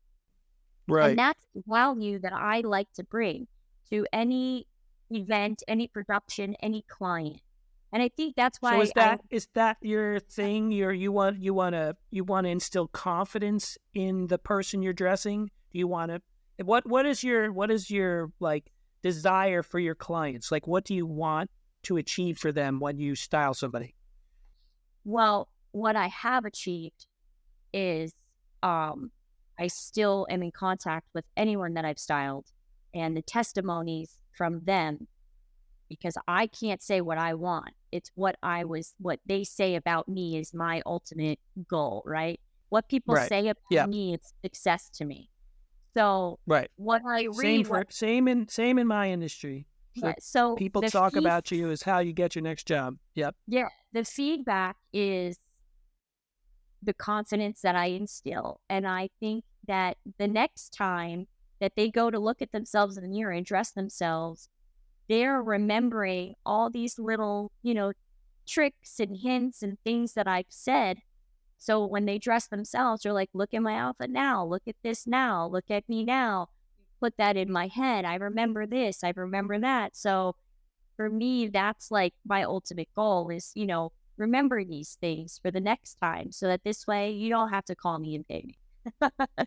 Speaker 2: And
Speaker 1: Right.
Speaker 2: that's the value that I like to bring to any event, any production, any client. And I think that's
Speaker 1: So
Speaker 2: why I,
Speaker 1: is that your thing? You want to instill confidence in the person you're dressing? Do you want to what is your like desire for your clients? Like what do you want to achieve for them when you style somebody?
Speaker 2: well, what I have achieved is I still am in contact with anyone that I've styled, and the testimonies from them, because I can't say what I want. It's what they say about me is my ultimate goal, right? What people
Speaker 1: Right.
Speaker 2: say
Speaker 1: Yeah.
Speaker 2: about me is success to me. So
Speaker 1: Right.
Speaker 2: what I
Speaker 1: Same
Speaker 2: read,
Speaker 1: for
Speaker 2: what,
Speaker 1: same in my industry. So
Speaker 2: so
Speaker 1: people
Speaker 2: the
Speaker 1: talk about you is how you get your next job. Yep.
Speaker 2: yeah, the feedback is the confidence that I instill. And I think that the next time that they go to look at themselves in the mirror and dress themselves, they're remembering all these little, tricks and hints and things that I've said. So when they dress themselves, they're like, look at my outfit now, look at this now, look at me now. Put that in my head. I remember this, I remember that. So for me, that's like my ultimate goal is, remember these things for the next time so that this way you don't have to call me and pay me.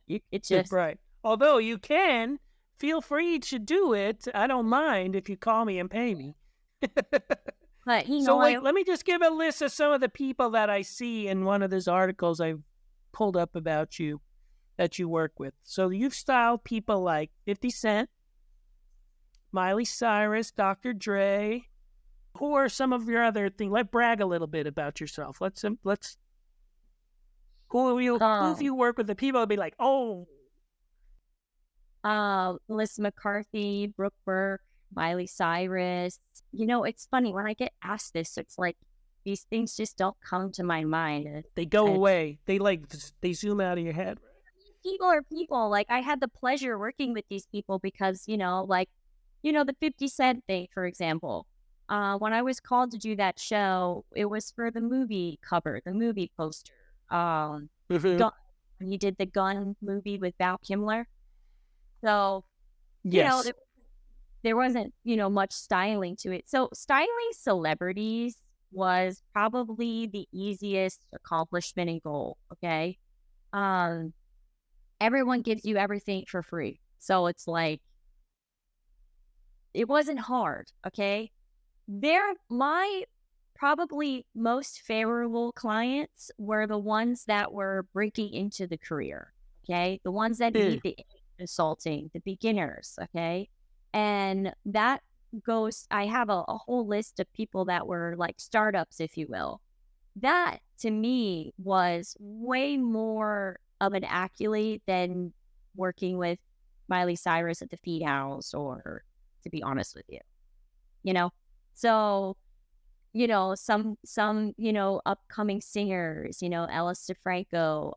Speaker 2: You could just,
Speaker 1: Right. Although you can, feel free to do it. I don't mind if you call me and pay me.
Speaker 2: but
Speaker 1: So
Speaker 2: I,
Speaker 1: wait, let me just give a list of some of the people that I see in one of those articles I've pulled up about you that you work with. So you've styled people like 50 Cent, Miley Cyrus, Dr. Dre. Who are some of your other things? Let's brag a little bit about yourself. Let's who have you worked with? The people will be like, oh,
Speaker 2: Melissa McCarthy, Brooke Burke, Miley Cyrus. It's funny when I get asked this, it's like these things just don't come to my mind.
Speaker 1: they go away. They zoom out of your head.
Speaker 2: People are people. Like I had the pleasure working with these people because, the 50 Cent thing, for example. When I was called to do that show, it was for the movie cover, the movie poster. Gun, when he did the Gun movie with Val Kilmer. So,
Speaker 1: Yes.
Speaker 2: there wasn't, much styling to it. So styling celebrities was probably the easiest accomplishment and goal. Okay. Everyone gives you everything for free. So it's like, it wasn't hard. Okay. My probably most favorable clients were the ones that were breaking into the career. Okay. The ones that need the consulting, the beginners. Okay. And that goes, I have a whole list of people that were like startups, if you will. That to me was way more of an accolade than working with Miley Cyrus at the Feed House, or to be honest with you, you know? So, some, upcoming singers, Ellis DeFranco,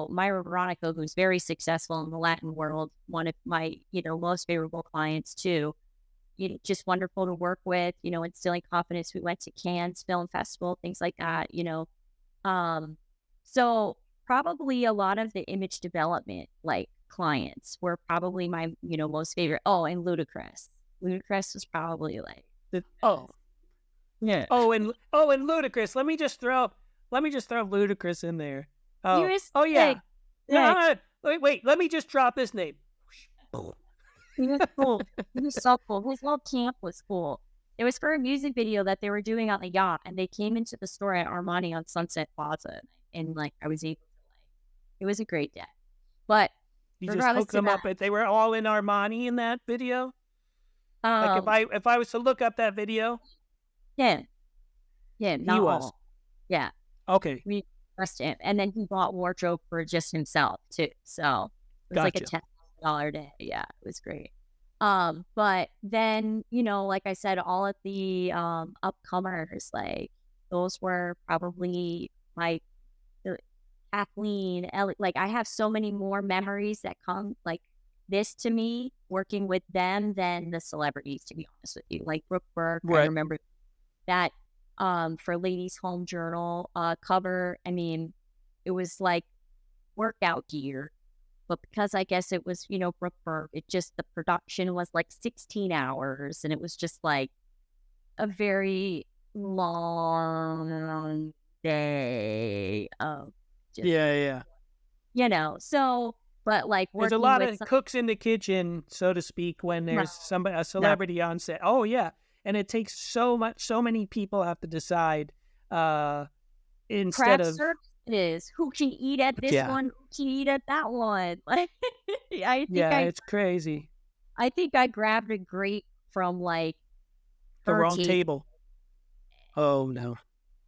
Speaker 2: Myra Veronica, who's very successful in the Latin world, one of my, most favorable clients too. Just wonderful to work with, instilling confidence. We went to Cannes Film Festival, things like that, So probably a lot of the image development, like clients were probably my, most favorite. Oh, and Ludacris. Ludacris was probably like, yeah.
Speaker 1: And Ludacris. Let me just throw Ludacris in there. Oh yeah. No, wait. Let me just drop his name.
Speaker 2: He was cool. He was so cool. His whole camp was cool. It was for a music video that they were doing on the yacht, and they came into the store at Armani on Sunset Plaza, and I was able to it was a great day. But
Speaker 1: you just hooked them up. They were all in Armani in that video. If I was to look up that video,
Speaker 2: not
Speaker 1: he was.
Speaker 2: all. Yeah.
Speaker 1: Okay.
Speaker 2: We trust him, and then he bought wardrobe for just himself too. So it was like a $10,000 day. Yeah, it was great. But then, like I said, all of the upcomers, like those were probably my Kathleen, Ellie. Like I have so many more memories that come. Like this to me, working with them, than the celebrities, to be honest with you. Like Brooke Burke, I
Speaker 1: Right.
Speaker 2: remember that for Ladies Home Journal cover. I mean, it was like workout gear, but because I guess it was, Brooke Burke, it just, the production was like 16 hours, and it was just like a very long day of just,
Speaker 1: Yeah.
Speaker 2: so, but like
Speaker 1: There's a
Speaker 2: working
Speaker 1: lot
Speaker 2: with
Speaker 1: of cooks in the kitchen, so to speak, when
Speaker 2: no,
Speaker 1: there's a
Speaker 2: no,
Speaker 1: celebrity on set. Oh yeah, and it takes so many people have to decide instead
Speaker 2: craft
Speaker 1: of
Speaker 2: services, who can eat at this
Speaker 1: yeah,
Speaker 2: one, who can eat at that one. Like, I think
Speaker 1: yeah, it's crazy.
Speaker 2: I think I grabbed a grape from like
Speaker 1: The
Speaker 2: her
Speaker 1: wrong
Speaker 2: table,
Speaker 1: table. Oh no.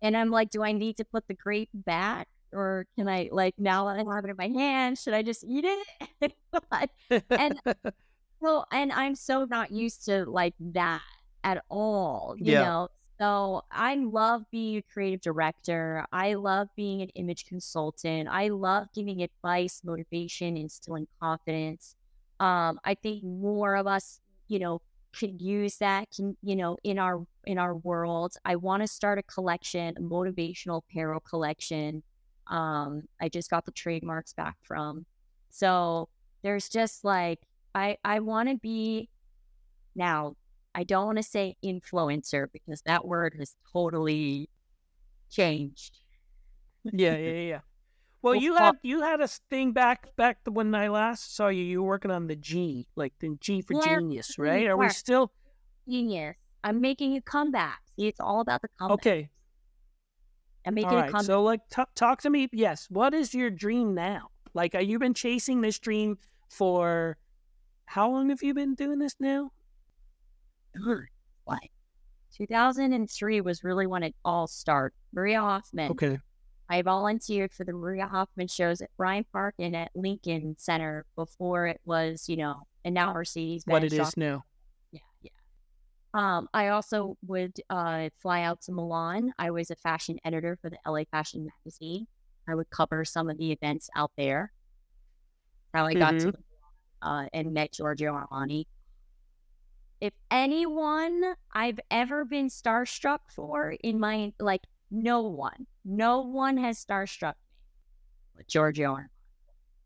Speaker 2: and I'm like, do I need to put the grape back? Or can I, like, now that I have it in my hand, should I just eat it? and well, and I'm so not used to like that at all,
Speaker 1: Yeah.
Speaker 2: So I love being a creative director. I love being an image consultant. I love giving advice, motivation, instilling confidence. I think more of us, could use that, in our world. I want to start a collection, a motivational apparel collection. I just got the trademarks back from. So there's just like, I want to be, now, I don't want to say influencer because that word has totally changed.
Speaker 1: Yeah. Well,
Speaker 2: We'll
Speaker 1: you
Speaker 2: call
Speaker 1: had a thing back when I last saw you. You were working on the G, like the G for
Speaker 2: Blair,
Speaker 1: genius, right? Are we
Speaker 2: Blair,
Speaker 1: still
Speaker 2: genius. I'm making a comeback. See, it's all about the comeback.
Speaker 1: okay?
Speaker 2: I'm
Speaker 1: All
Speaker 2: making a
Speaker 1: right.
Speaker 2: comeback.
Speaker 1: So, like, talk to me. Yes. What is your dream now? Like, you been chasing this dream for how long have you been doing this now?
Speaker 2: Like 2003 was really when it all started. Maria Hoffman.
Speaker 1: Okay.
Speaker 2: I volunteered for the Maria Hoffman shows at Bryant Park and at Lincoln Center before it was, and now
Speaker 1: What
Speaker 2: Mercedes-Benz
Speaker 1: it
Speaker 2: shop.
Speaker 1: is now?
Speaker 2: Yeah. I also would fly out to Milan. I was a fashion editor for the LA Fashion Magazine. I would cover some of the events out there. How I got
Speaker 1: Mm-hmm.
Speaker 2: to and met Giorgio Armani. If anyone I've ever been starstruck for in my, like, no one has starstruck me with Giorgio Armani.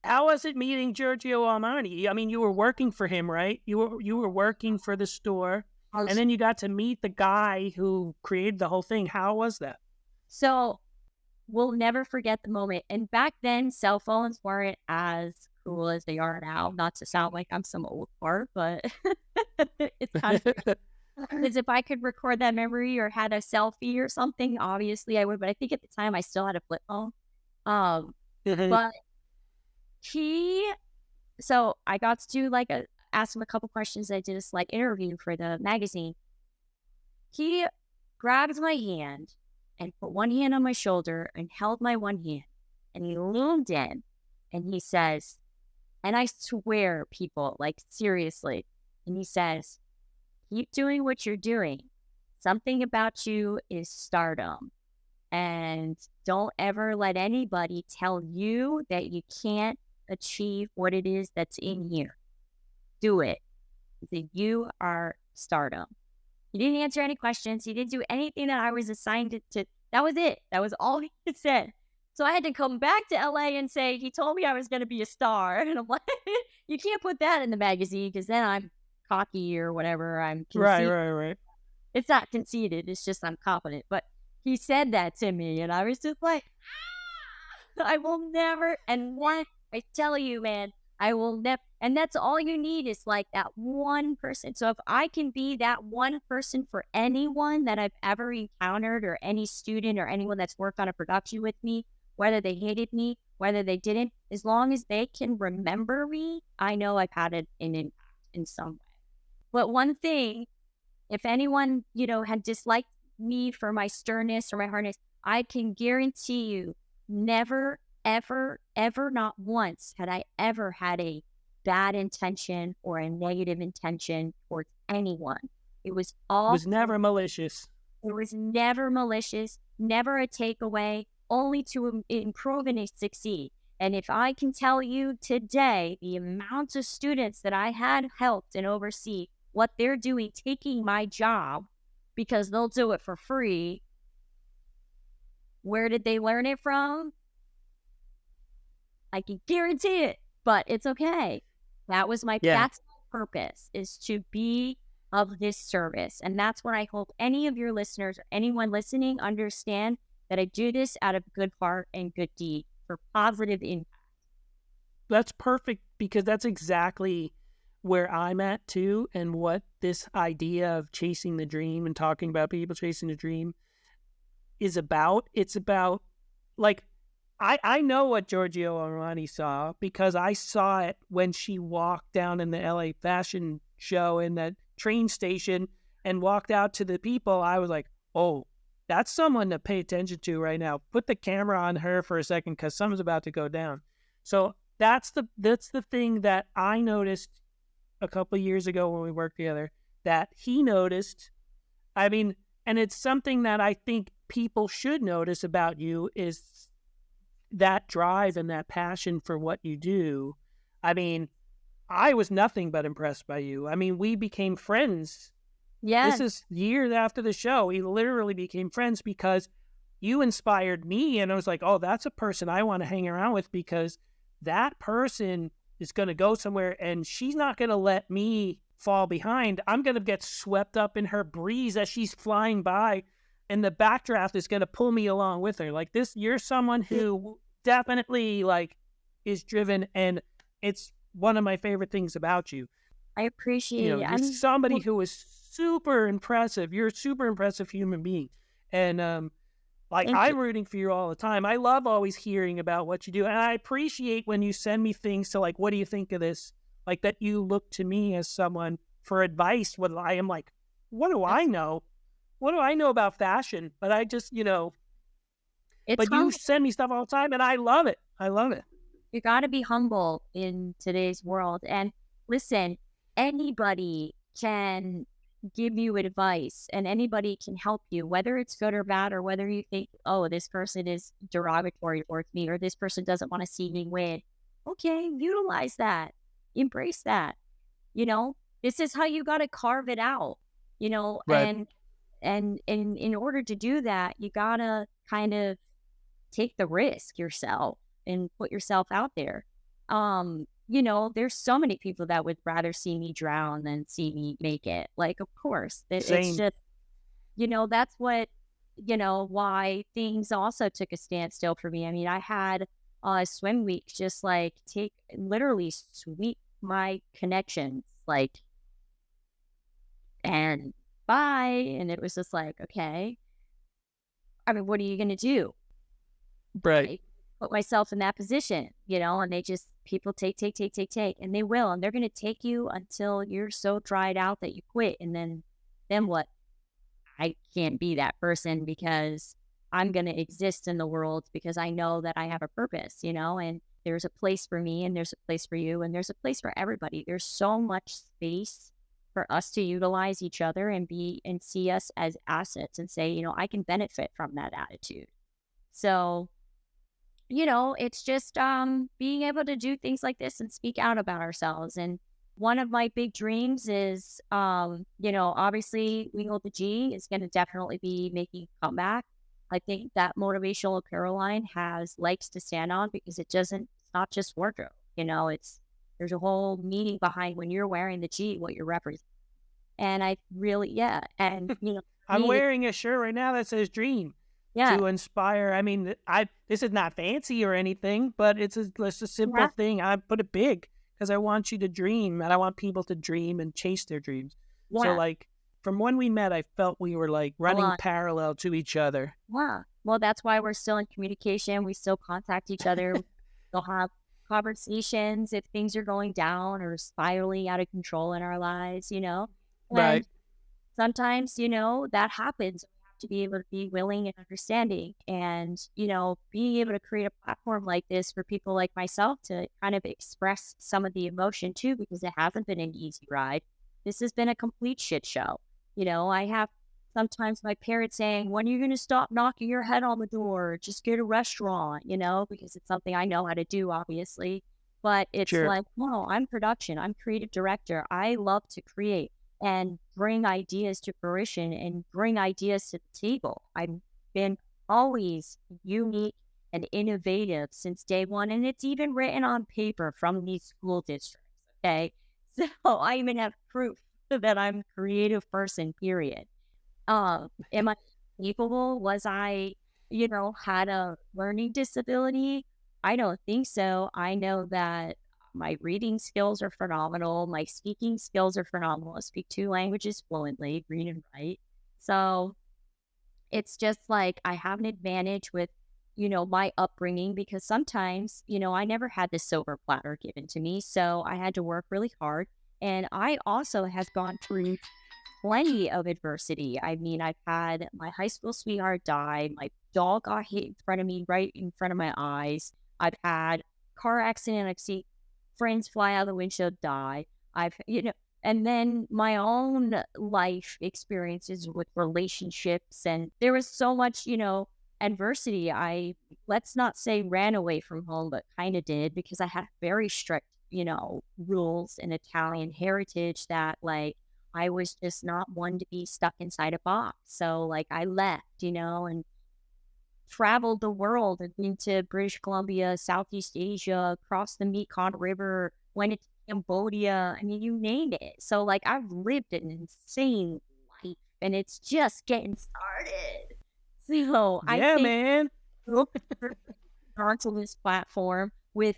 Speaker 1: How was it meeting Giorgio Armani? I mean, you were working for him, right? You were working for the store, and then you got to meet the guy who created the whole thing. How was that?
Speaker 2: So we'll never forget the moment. And back then, cell phones weren't as cool as they are now. Not to sound like I'm some old fart, but it's kind of, because if I could record that memory or had a selfie or something, obviously I would. But I think at the time I still had a flip phone.
Speaker 1: Mhm.
Speaker 2: But so I got to do like ask him a couple questions. I did this like interview for the magazine. He grabbed my hand and put one hand on my shoulder and held my one hand, and he leaned in and he says, and I swear, people, like, seriously, and he says, keep doing what you're doing. Something about you is stardom. And don't ever let anybody tell you that you can't achieve what it is that's in here. Do it. That you are stardom. He didn't answer any questions. He didn't do anything that I was assigned to. That was it. That was all he said. So I had to come back to LA and say, he told me I was going to be a star. And I'm like, you can't put that in the magazine because then I'm cocky or whatever. I'm conceited.
Speaker 1: Right.
Speaker 2: It's not conceited. It's just I'm confident. But he said that to me, and I was just like, I will never. And what I tell you, man, I will never. And that's all you need is like that one person. So if I can be that one person for anyone that I've ever encountered, or any student or anyone that's worked on a production with me, whether they hated me, whether they didn't, as long as they can remember me, I know I've had an impact in some way. But one thing, if anyone, had disliked me for my sternness or my hardness, I can guarantee you, never, ever, ever, not once had I ever had a bad intention or a negative intention towards anyone. It was all.
Speaker 1: It was never malicious.
Speaker 2: It was never malicious, never a takeaway, only to improve and succeed. And if I can tell you today, the amount of students that I had helped and oversee, what they're doing, taking my job because they'll do it for free. Where did they learn it from? I can guarantee it, but it's okay. That's my purpose, is to be of this service. And that's what I hope any of your listeners or anyone listening understand, that I do this out of good heart and good deed for positive impact.
Speaker 1: That's perfect, because that's exactly where I'm at too, and what this idea of chasing the dream and talking about people chasing the dream is about. It's about, like, I know what Giorgio Armani saw, because I saw it when she walked down in the LA fashion show in that train station and walked out to the people. I was like, oh, that's someone to pay attention to right now. Put the camera on her for a second, because something's about to go down. So that's the thing that I noticed a couple of years ago when we worked together, that he noticed. I mean, and it's something that I think people should notice about you, is that drive and that passion for what you do. I mean, I was nothing but impressed by you. I mean, we became friends.
Speaker 2: Yes.
Speaker 1: This is years after the show. We literally became friends because you inspired me, and I was like, oh, that's a person I want to hang around with, because that person is going to go somewhere and she's not going to let me fall behind. I'm going to get swept up in her breeze as she's flying by, and the backdraft is going to pull me along with her. Like this, you're someone who definitely like is driven, and it's one of my favorite things about you.
Speaker 2: I appreciate it.
Speaker 1: You're somebody who is super impressive. You're a super impressive human being. And I'm rooting for you all the time. I love always hearing about what you do. And I appreciate when you send me things to, like, what do you think of this? Like, that you look to me as someone for advice when I am like, what do I know? What do I know about fashion? But I just, but you send me stuff all the time, and I love it. I love it.
Speaker 2: You got to be humble in today's world. And listen, anybody can give you advice, and anybody can help you, whether it's good or bad, or whether you think, oh, this person is derogatory towards me, or this person doesn't want to see me win. Okay, utilize that. Embrace that. This is how you got to carve it out,
Speaker 1: Right.
Speaker 2: and in order to do that, you got to kind of take the risk yourself and put yourself out there. There's so many people that would rather see me drown than see me make it. Like, of course, it's just, that's what, why things also took a standstill for me. I mean, I had a swim week, just like literally sweep my connections, like, and bye. And it was just like, okay, I mean, what are you going to do?
Speaker 1: Right.
Speaker 2: Put myself in that position, and they just, people take, and they will, and they're going to take you until you're so dried out that you quit. And then what? I can't be that person, because I'm going to exist in the world, because I know that I have a purpose, and there's a place for me, and there's a place for you, and there's a place for everybody. There's so much space for us to utilize each other and see us as assets, and say, I can benefit from that attitude. So, it's just being able to do things like this and speak out about ourselves. And one of my big dreams is, obviously We Hold the G is going to definitely be making a comeback. I think that motivational apparel line has legs to stand on, because it's not just wardrobe. There's a whole meaning behind when you're wearing the G, what you're representing. And I really, and
Speaker 1: I'm wearing a shirt right now that says "Dream."
Speaker 2: Yeah.
Speaker 1: To inspire. I mean, this is not fancy or anything, but it's a simple thing. I put it big because I want you to dream, and I want people to dream and chase their dreams. Yeah. So, like, from when we met, I felt we were like running parallel to each other.
Speaker 2: Yeah. Well, that's why we're still in communication. We still contact each other. We'll have conversations if things are going down or spiraling out of control in our lives,
Speaker 1: Right.
Speaker 2: And sometimes, that happens. To be able to be willing and understanding, and being able to create a platform like this for people like myself to kind of express some of the emotion too, because it hasn't been an easy ride. This has been a complete shit show. I have sometimes my parents saying, when are you going to stop knocking your head on the door? Just get a restaurant, because it's something I know how to do, obviously. But it's
Speaker 1: Sure.
Speaker 2: like, no, I'm production. I'm creative director. I love to create and bring ideas to fruition and bring ideas to the table. I've been always unique and innovative since day one. And it's even written on paper from these school districts. Okay. So I even have proof that I'm a creative person, period. Am I capable? Was I, had a learning disability? I don't think so. I know that my reading skills are phenomenal. My speaking skills are phenomenal. I speak 2 languages fluently, read and write. So it's just like I have an advantage with, my upbringing because sometimes, I never had the silver platter given to me. So I had to work really hard. And I also have gone through plenty of adversity. I mean, I've had my high school sweetheart die. My dog got hit in front of me, right in front of my eyes. I've had car accident. I've seen friends fly out of the windshield, die. And then my own life experiences with relationships. And there was so much, adversity. Let's not say ran away from home, but kind of did because I had very strict, rules and Italian heritage that like, I was just not one to be stuck inside a box. So like I left, and traveled the world and been to British Columbia, Southeast Asia, across the Mekong River, went into Cambodia. I mean, you name it. So like I've lived an insane life and it's just getting started. So I
Speaker 1: Yeah,
Speaker 2: think
Speaker 1: man.
Speaker 2: onto this platform with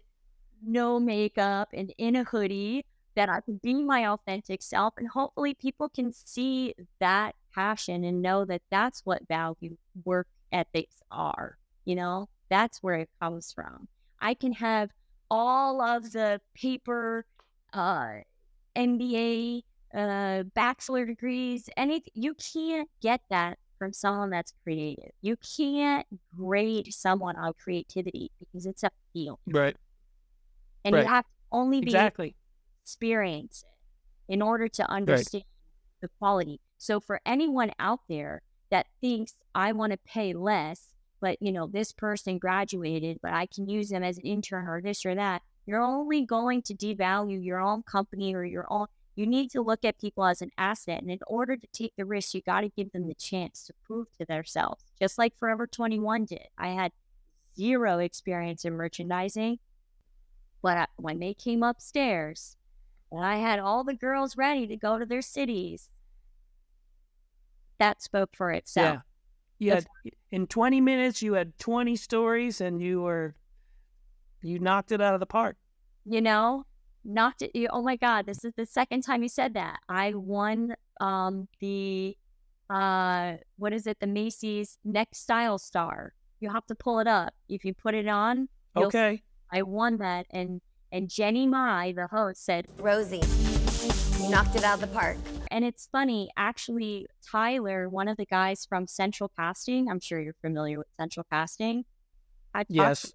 Speaker 2: no makeup and in a hoodie that I can be my authentic self. And hopefully people can see that passion and know that that's what value work ethics are. That's where it comes from. I can have all of the paper, MBA, bachelor degrees, anything. You can't get that from someone that's creative. You can't grade someone on creativity because it's a field.
Speaker 1: Right.
Speaker 2: And you have to only be
Speaker 1: exactly
Speaker 2: experience it in order to understand the quality. So for anyone out there that thinks I want to pay less, but this person graduated, but I can use them as an intern or this or that, you're only going to devalue your own company or your own. You need to look at people as an asset. And in order to take the risk, you got to give them the chance to prove to themselves, just like Forever 21 did. I had zero experience in merchandising, but when they came upstairs, and I had all the girls ready to go to their cities, that spoke for itself.
Speaker 1: Yeah. In 20 minutes, you had 20 stories and you knocked it out of the park.
Speaker 2: Knocked it. Oh my God, this is the second time you said that. I won the the Macy's Next Style Star. You have to pull it up. If you put it on,
Speaker 1: okay.
Speaker 2: I won that. And Jenny Mai, the host, said,
Speaker 3: Rosy, you knocked it out of the park.
Speaker 2: And it's funny, actually, Tyler, one of the guys from Central Casting, I'm sure you're familiar with Central Casting. I talked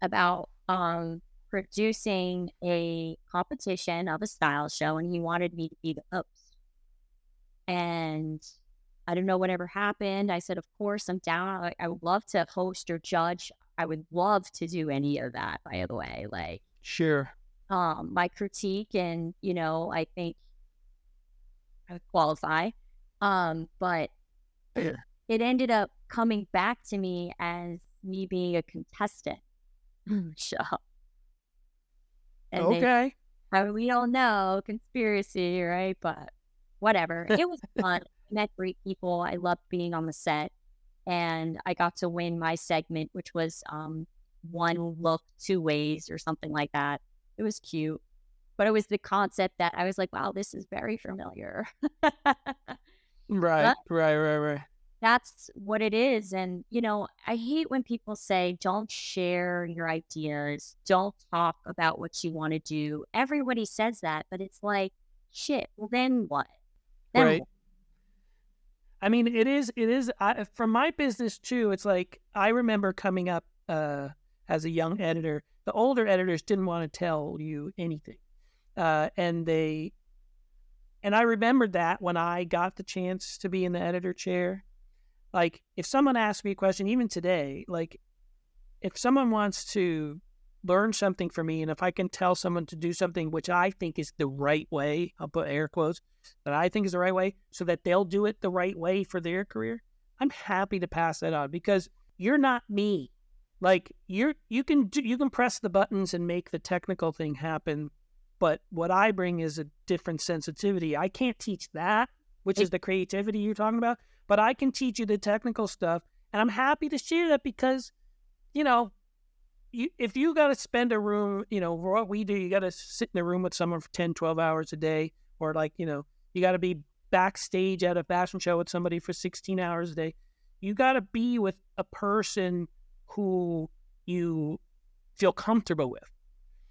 Speaker 2: about producing a competition of a style show, and he wanted me to be the host. And I don't know whatever happened. I said, of course, I'm down. I would love to host or judge. I would love to do any of that, by the way. Like,
Speaker 1: sure.
Speaker 2: My critique, and I think I would qualify. But it ended up coming back to me as me being a contestant. So, and we don't know, conspiracy, right? But whatever. It was fun. I met great people. I loved being on the set. And I got to win my segment, which was one look, two ways or something like that. It was cute. But it was the concept that I was like, wow, this is very familiar.
Speaker 1: Right.
Speaker 2: That's what it is. And, I hate when people say, don't share your ideas. Don't talk about what you want to do. Everybody says that, but it's like, shit, well, then what?
Speaker 1: Right. I mean, it is, from my business too, it's like, I remember coming up as a young editor, the older editors didn't want to tell you anything. And And I remembered that when I got the chance to be in the editor chair. Like, if someone asks me a question, even today, like, if someone wants to learn something from me, and if I can tell someone to do something which I think is the right way, I'll put air quotes, that I think is the right way, so that they'll do it the right way for their career, I'm happy to pass that on, because you're not me. Like, you can press the buttons and make the technical thing happen, but what I bring is a different sensitivity. I can't teach that, which is the creativity you're talking about, but I can teach you the technical stuff, and I'm happy to share that because, if you got to spend a room, what we do, you got to sit in a room with someone for 10, 12 hours a day, or you got to be backstage at a fashion show with somebody for 16 hours a day. You got to be with a person who you feel comfortable with.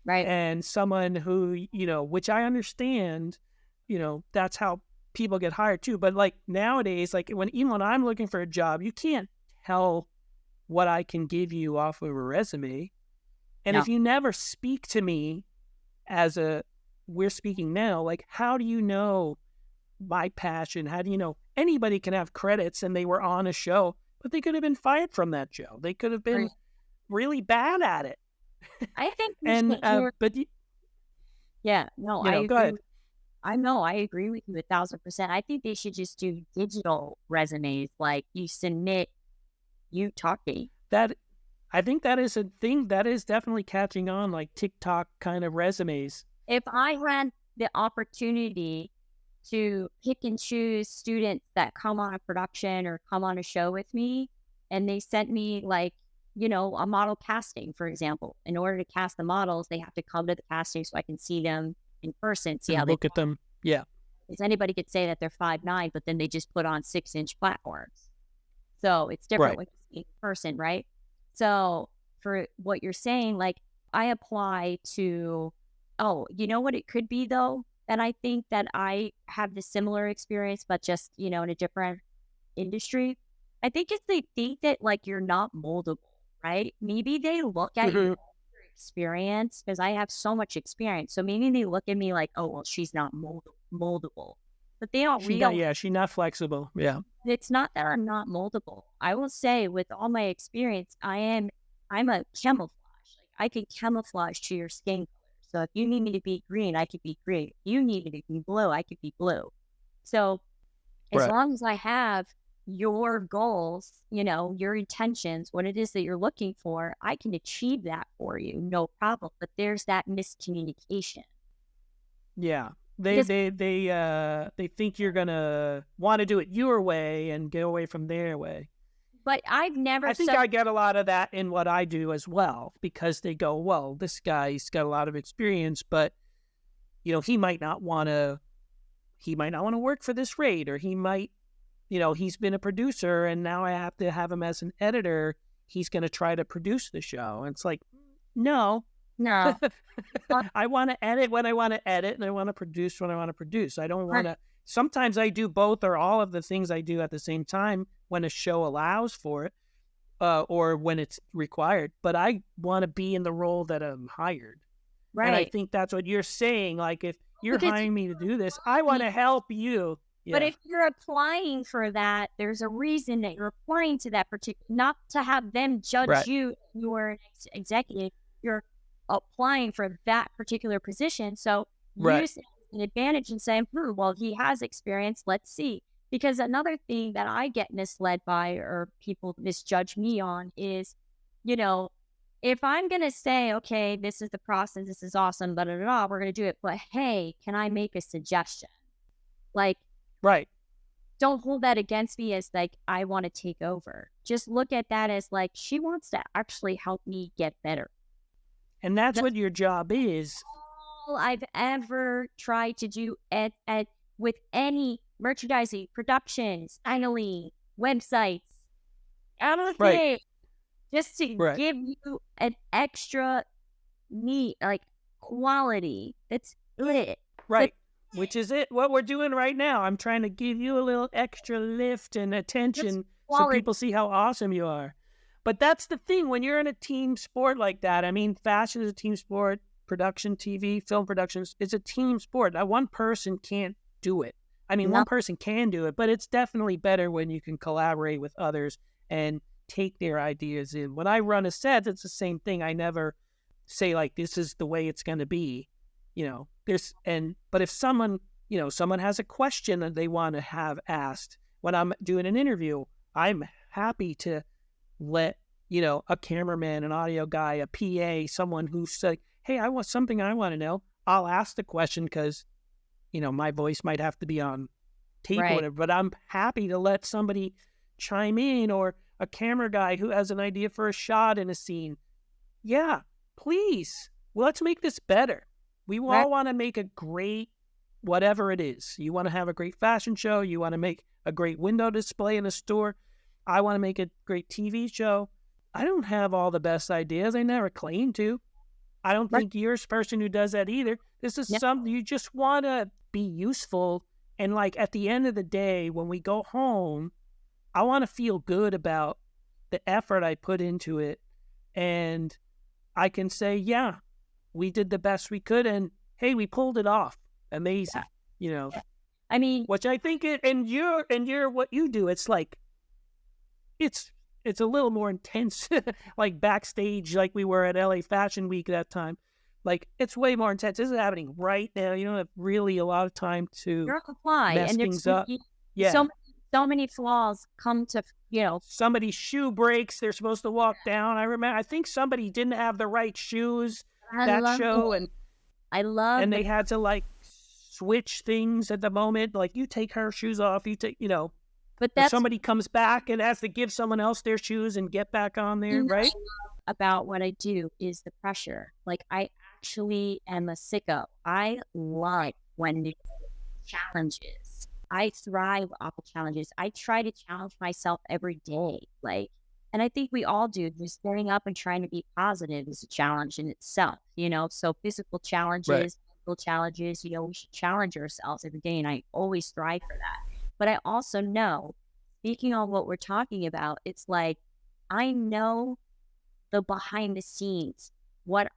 Speaker 2: Right.
Speaker 1: And someone who, which I understand, that's how people get hired too. But like nowadays, like even when I'm looking for a job, you can't tell what I can give you off of a resume. And if you never speak to me we're speaking now, like, how do you know my passion? How do you know? Anybody can have credits and they were on a show, but they could have been fired from that show. They could have been really bad at it.
Speaker 2: I think
Speaker 1: I agree.
Speaker 2: Go ahead. I agree with you 1,000%. I think they should just do digital resumes, like you submit you talking.
Speaker 1: I think that is a thing that is definitely catching on, like TikTok kind of resumes.
Speaker 2: If I had the opportunity to pick and choose students that come on a production or come on a show with me, and they sent me like, a model casting, for example, in order to cast the models, they have to come to the casting so I can see them in person, see how they
Speaker 1: look at them. Yeah.
Speaker 2: Because anybody could say that they're 5'9", but then they just put on 6-inch platforms. So it's different when you see in person, right? So for what you're saying, like, I apply to, you know what it could be though? And I think that I have the similar experience, but just, in a different industry. I think it's they think that like you're not moldable, right? Maybe they look at your experience, because I have so much experience. So maybe they look at me like, oh, well, she's not moldable. But they don't realize.
Speaker 1: She's not flexible. Yeah.
Speaker 2: It's not that I'm not moldable. I will say, with all my experience, I'm a camouflage. Like, I can camouflage to your skin color. So if you need me to be green, I could be green. If you need me to be blue, I could be blue. So as long as I have your goals, your intentions, what it is that you're looking for, I can achieve that for you, no problem. But there's that miscommunication.
Speaker 1: Yeah. They think you're gonna want to do it your way and get away from their way.
Speaker 2: But I've never.
Speaker 1: I think I get a lot of that in what I do as well, because they go, well, this guy's got a lot of experience, but he might not want to work for this rate, or he might, he's been a producer and now I have to have him as an editor. He's going to try to produce the show. And it's like, no. I want to edit when I want to edit, and I want to produce when I want to produce. I don't want to. Sometimes I do both or all of the things I do at the same time when a show allows for it, or when it's required. But I want to be in the role that I'm hired. Right. And I think that's what you're saying. Like, if you're hiring me to do this, I want to help you. Yeah.
Speaker 2: But if you're applying for that, there's a reason that you're applying to that particular, not to have them judge you. You're an executive. You're applying for that particular position. So use an advantage and say, well, he has experience. Let's see. Because another thing that I get misled by, or people misjudge me on, is, if I'm going to say, okay, this is the process, this is awesome, blah, blah, blah, we're going to do it. But hey, can I make a suggestion? Like, don't hold that against me as like, I want to take over. Just look at that as like, she wants to actually help me get better.
Speaker 1: And that's what your job is.
Speaker 2: All I've ever tried to do with any merchandising, productions, styling, websites, everything, just to give you an extra quality. That's it.
Speaker 1: Right. Which is it. What we're doing right now. I'm trying to give you a little extra lift and attention so people see how awesome you are. But that's the thing. When you're in a team sport like that, I mean, fashion is a team sport, production, TV, film productions, it's a team sport. That one person can't do it. I mean,
Speaker 2: No.
Speaker 1: one person can do it, but it's definitely better when you can collaborate with others and take their ideas in. When I run a set, it's the same thing. I never say like, this is the way it's going to be, but if someone has a question that they want to have asked when I'm doing an interview, I'm happy to let, a cameraman, an audio guy, a PA, someone who's like, hey, I want to know. I'll ask the question because, my voice might have to be on tape or whatever, but I'm happy to let somebody chime in, or a camera guy who has an idea for a shot in a scene. Yeah, please. Well, let's make this better. We all want to make a great whatever it is. You want to have a great fashion show. You want to make a great window display in a store. I want to make a great TV show. I don't have all the best ideas. I never claim to. I don't think you're a person who does that either. This is something you just want to be useful. And like at the end of the day, when we go home, I want to feel good about the effort I put into it. And I can say, yeah, we did the best we could. And hey, we pulled it off. Amazing.
Speaker 2: I mean,
Speaker 1: which I think you're what you do. It's like, it's a little more intense, like backstage, like we were at LA Fashion Week that time. Like, it's way more intense. This is happening right now. You don't have really a lot of time to mess things up.
Speaker 2: Yeah. So many flaws come to,
Speaker 1: somebody's shoe breaks. They're supposed to walk down. I think somebody didn't have the right shoes that show. And they had to like switch things at the moment. Like, you take her shoes off, but that's somebody comes back and has to give someone else their shoes and get back on there, right?
Speaker 2: About what I do is the pressure. Like, I actually am a sicko. I like when the challenges. I thrive off of challenges. I try to challenge myself every day. And I think we all do. Just getting up and trying to be positive is a challenge in itself, So physical challenges, mental challenges, we should challenge ourselves every day. And I always strive for that. But I also know, speaking on what we're talking about, it's like, I know the behind the scenes, what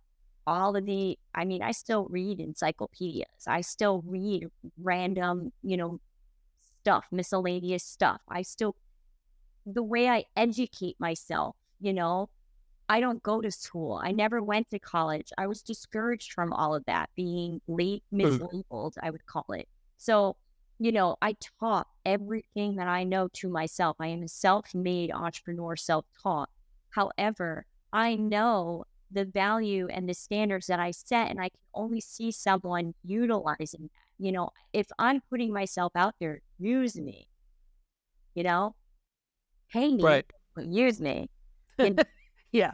Speaker 2: all of I still read encyclopedias. I still read random, stuff, miscellaneous stuff. The way I educate myself, I don't go to school. I never went to college. I was discouraged from all of that, being mislabeled, I would call it. So, I taught everything that I know to myself. I am a self-made entrepreneur, self-taught. However, I know the value and the standards that I set, and I can only see someone utilizing that. If I'm putting myself out there, use me, pay me, use me.
Speaker 1: Yeah.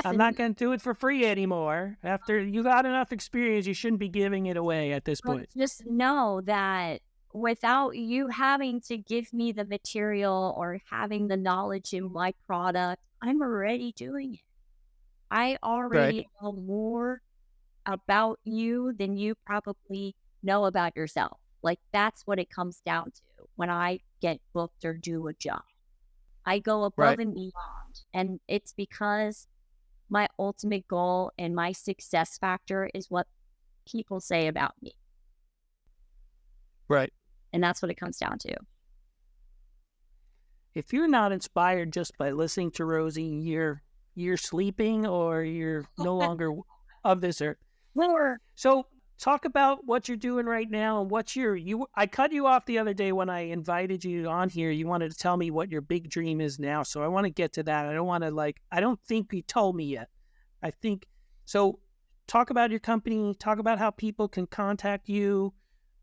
Speaker 1: I'm not going to do it for free anymore. After you got enough experience, you shouldn't be giving it away at this point.
Speaker 2: Just know that without you having to give me the material or having the knowledge in my product, I'm already doing it. I already know more about you than you probably know about yourself. Like, that's what it comes down to when I get booked or do a job. I go above and beyond. And it's because my ultimate goal and my success factor is what people say about me.
Speaker 1: Right.
Speaker 2: And that's what it comes down to.
Speaker 1: If you're not inspired just by listening to Rosy, you're sleeping, or you're no longer of this earth. So talk about what you're doing right now. And I cut you off the other day when I invited you on here. You wanted to tell me what your big dream is now. So I want to get to that. I don't think you told me yet. So talk about your company, talk about how people can contact you.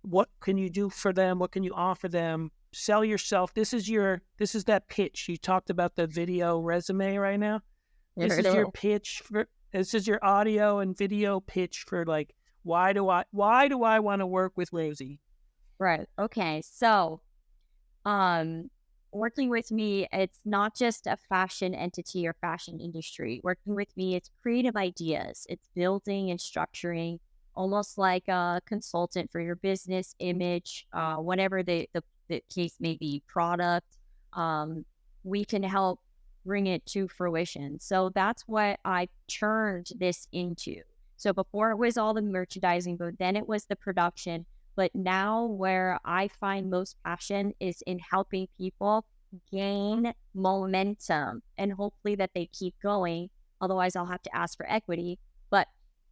Speaker 1: What can you do for them? What can you offer them? Sell yourself. This is that pitch. You talked about the video resume right now. This is your pitch this is your audio and video pitch for like, why do I want to work with Rosy?
Speaker 2: Right. Okay. So, working with me, it's not just a fashion entity or fashion industry. Working with me, it's creative ideas. It's building and structuring, almost like a consultant for your business, image, whatever the case may be, product. We can help bring it to fruition. So that's what I turned this into. So before it was all the merchandising, but then it was the production. But now where I find most passion is in helping people gain momentum, and hopefully that they keep going. Otherwise, I'll have to ask for equity, but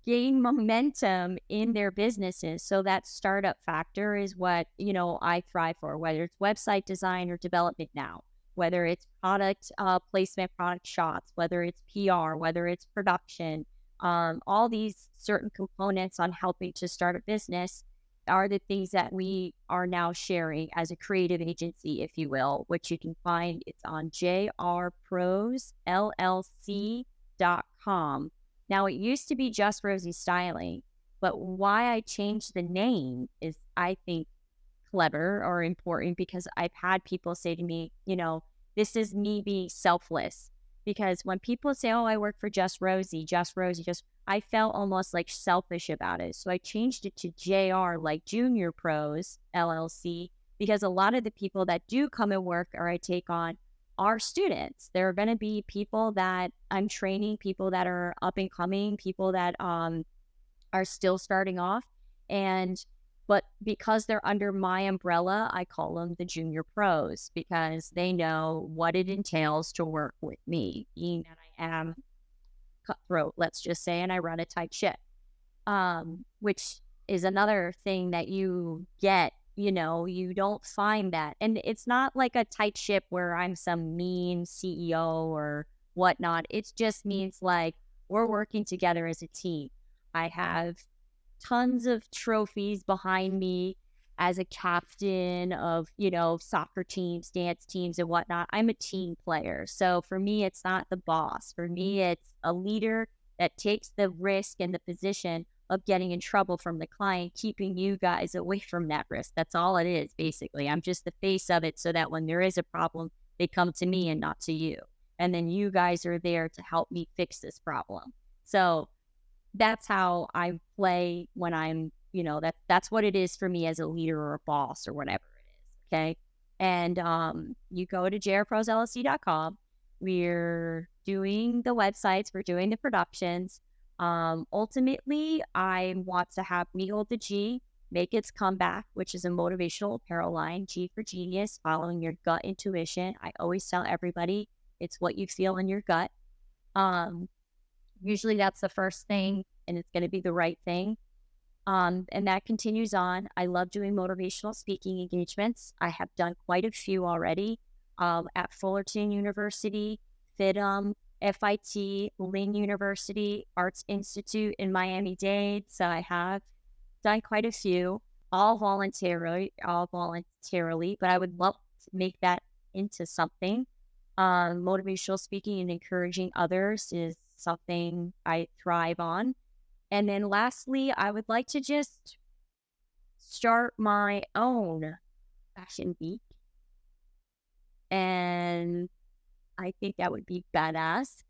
Speaker 2: gain momentum in their businesses. So that startup factor is what, I thrive for, whether it's website design or development now, whether it's product placement, product shots, whether it's PR, whether it's production, all these certain components on helping to start a business are the things that we are now sharing as a creative agency, if you will, which you can find. It's on jrprosllc.com. Now, it used to be just Rosy Styling, but why I changed the name is, I think, clever or important, because I've had people say to me, this is me being selfless. Because when people say, oh, I work for just Rosy, I felt almost like selfish about it. So I changed it to JR, like Junior Pros LLC, because a lot of the people that do come and work or I take on are students. There are going to be people that I'm training, people that are up and coming, people that are still starting off. But because they're under my umbrella, I call them the Junior Pros, because they know what it entails to work with me, being that I am cutthroat, let's just say, and I run a tight ship, which is another thing that you get, you don't find that. And it's not like a tight ship where I'm some mean CEO or whatnot. It just means like we're working together as a team. I have tons of trophies behind me as a captain of, soccer teams, dance teams, and whatnot. I'm a team player. So for me, it's not the boss. For me, it's a leader that takes the risk and the position of getting in trouble from the client, keeping you guys away from that risk. That's all it is, basically. I'm just the face of it, so that when there is a problem, they come to me and not to you. And then you guys are there to help me fix this problem. So that's how I play when I'm, that's what it is for me as a leader or a boss or whatever it is. Okay. And you go to jrprosllc.com. We're doing the websites, we're doing the productions. Ultimately, I want to have Me Hold the G make its comeback, which is a motivational apparel line, G for Genius, following your gut intuition. I always tell everybody it's what you feel in your gut. Usually that's the first thing, and it's going to be the right thing. And that continues on. I love doing motivational speaking engagements. I have done quite a few already at Fullerton University, FITM, FIT, Lynn University, Arts Institute in Miami-Dade. So I have done quite a few, all voluntarily, but I would love to make that into something. Motivational speaking and encouraging others is something I thrive on. And then lastly, I would like to just start my own fashion week. And I think that would be badass,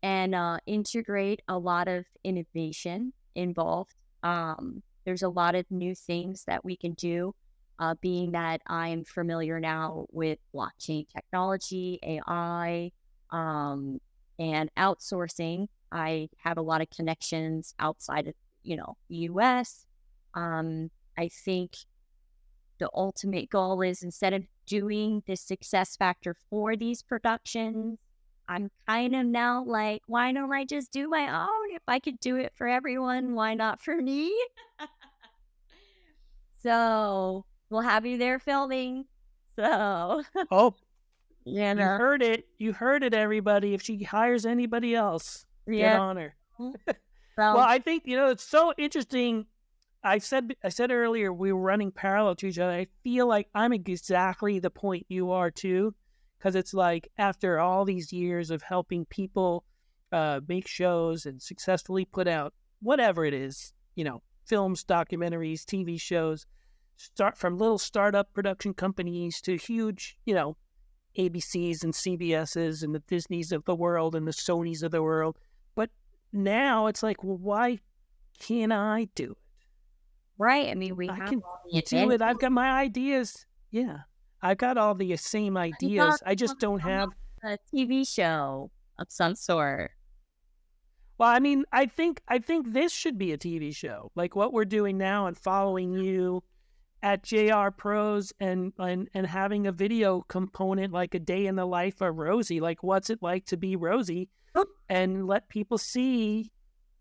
Speaker 2: and integrate a lot of innovation involved. There's a lot of new things that we can do, being that I'm familiar now with blockchain technology, AI, and outsourcing. I have a lot of connections outside of, the US. I think the ultimate goal is, instead of doing the success factor for these productions, I'm kind of now like, why don't I just do my own? If I could do it for everyone, why not for me? So we'll have you there filming. So
Speaker 1: Oh,
Speaker 2: yeah,
Speaker 1: you heard it. You heard it, everybody. If she hires anybody else, get on her. Well, I think, it's so interesting. I said earlier we were running parallel to each other. I feel like I'm exactly the point you are too, because it's like after all these years of helping people make shows and successfully put out whatever it is, films, documentaries, TV shows, start from little startup production companies to huge, ABCs and CBSs and the Disneys of the world and the Sonys of the world. But now it's like, well, why can't I do it?
Speaker 2: Right. I mean,
Speaker 1: I can do it. I've got my ideas. Yeah. I've got all the same ideas. I just don't have
Speaker 2: a TV show of some sort.
Speaker 1: Well, I mean, I think this should be a TV show, like what we're doing now and following you at JR Pros and having a video component, like a day in the life of Rosy, like what's it like to be Rosy, and let people see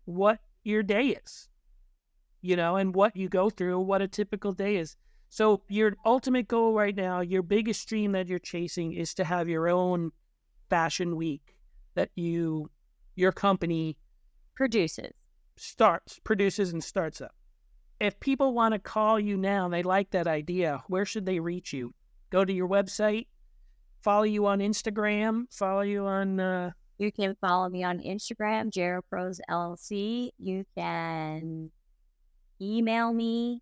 Speaker 1: what your day is, and what you go through, what a typical day is. So your ultimate goal right now, your biggest dream that you're chasing, is to have your own fashion week that your company
Speaker 2: Produces.
Speaker 1: produces and starts up. If people want to call you now and they like that idea, where should they reach you? Go to your website, follow you on Instagram, follow you on...
Speaker 2: You can follow me on Instagram, JR Pros LLC. You can email me,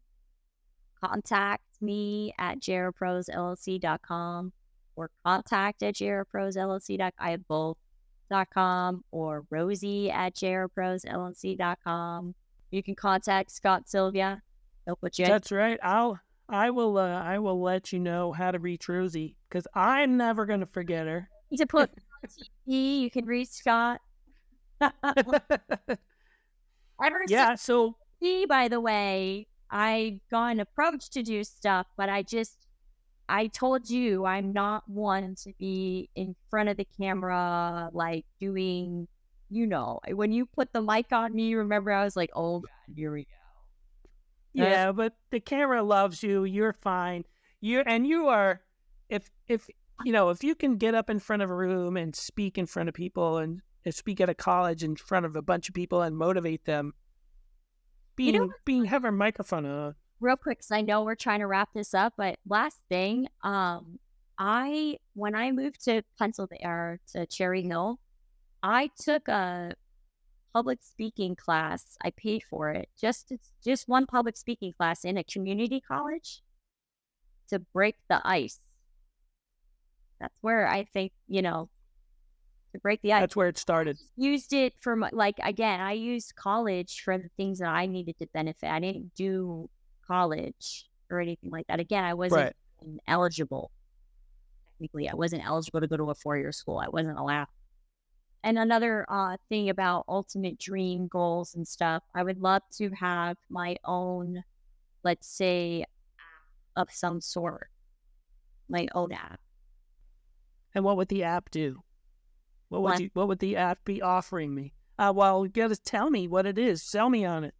Speaker 2: contact me at jrprosllc.com or contact at jrprosllc.com. I have both.com, or Rosy at jrprosllc.com. You can contact Scott Silva. He'll put you in.
Speaker 1: That's right. I will let you know how to reach Rosy, because I'm never going to forget her.
Speaker 2: You can put TV. You can reach Scott.
Speaker 1: Yeah. So,
Speaker 2: by the way, I got an approach to do stuff, but I told you I'm not one to be in front of the camera, like doing, when you put the mic on me, remember I was like, oh God, here we go.
Speaker 1: Yeah, but the camera loves you. You're fine. You are, if you can get up in front of a room and speak in front of people and speak at a college in front of a bunch of people and motivate them, have a microphone on.
Speaker 2: Real quick, because I know we're trying to wrap this up, but last thing, when I moved to Pennsylvania, to Cherry Hill, I took a public speaking class. I paid for it, just one public speaking class in a community college to break the ice. That's where I think, to break the ice.
Speaker 1: That's where it started.
Speaker 2: Used it for I used college for the things that I needed to benefit. I didn't do college or anything like that. Again, I wasn't eligible. Technically, I wasn't eligible to go to a 4-year school. I wasn't allowed. And another thing about ultimate dream goals and stuff, I would love to have my own, let's say, app of some sort. My own app.
Speaker 1: And what would the app do? What would the app be offering me? Well, you got to tell me what it is. Sell me on it.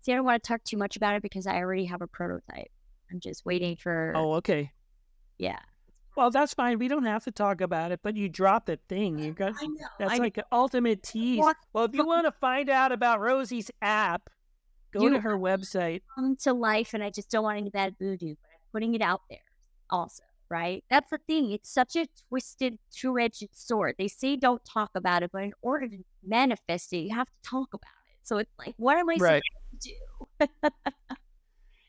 Speaker 2: See, I don't want to talk too much about it because I already have a prototype. I'm just waiting for...
Speaker 1: Oh, okay.
Speaker 2: Yeah.
Speaker 1: Well, that's fine. We don't have to talk about it, but you dropped that thing. That's like an ultimate tease. Well, if you want to find out about Rosy's app, go to her website.
Speaker 2: Come to life, and I just don't want any bad voodoo, but I'm putting it out there also, right? That's the thing. It's such a twisted, two-edged sword. They say don't talk about it, but in order to manifest it, you have to talk about it. So it's like, what am I supposed to do?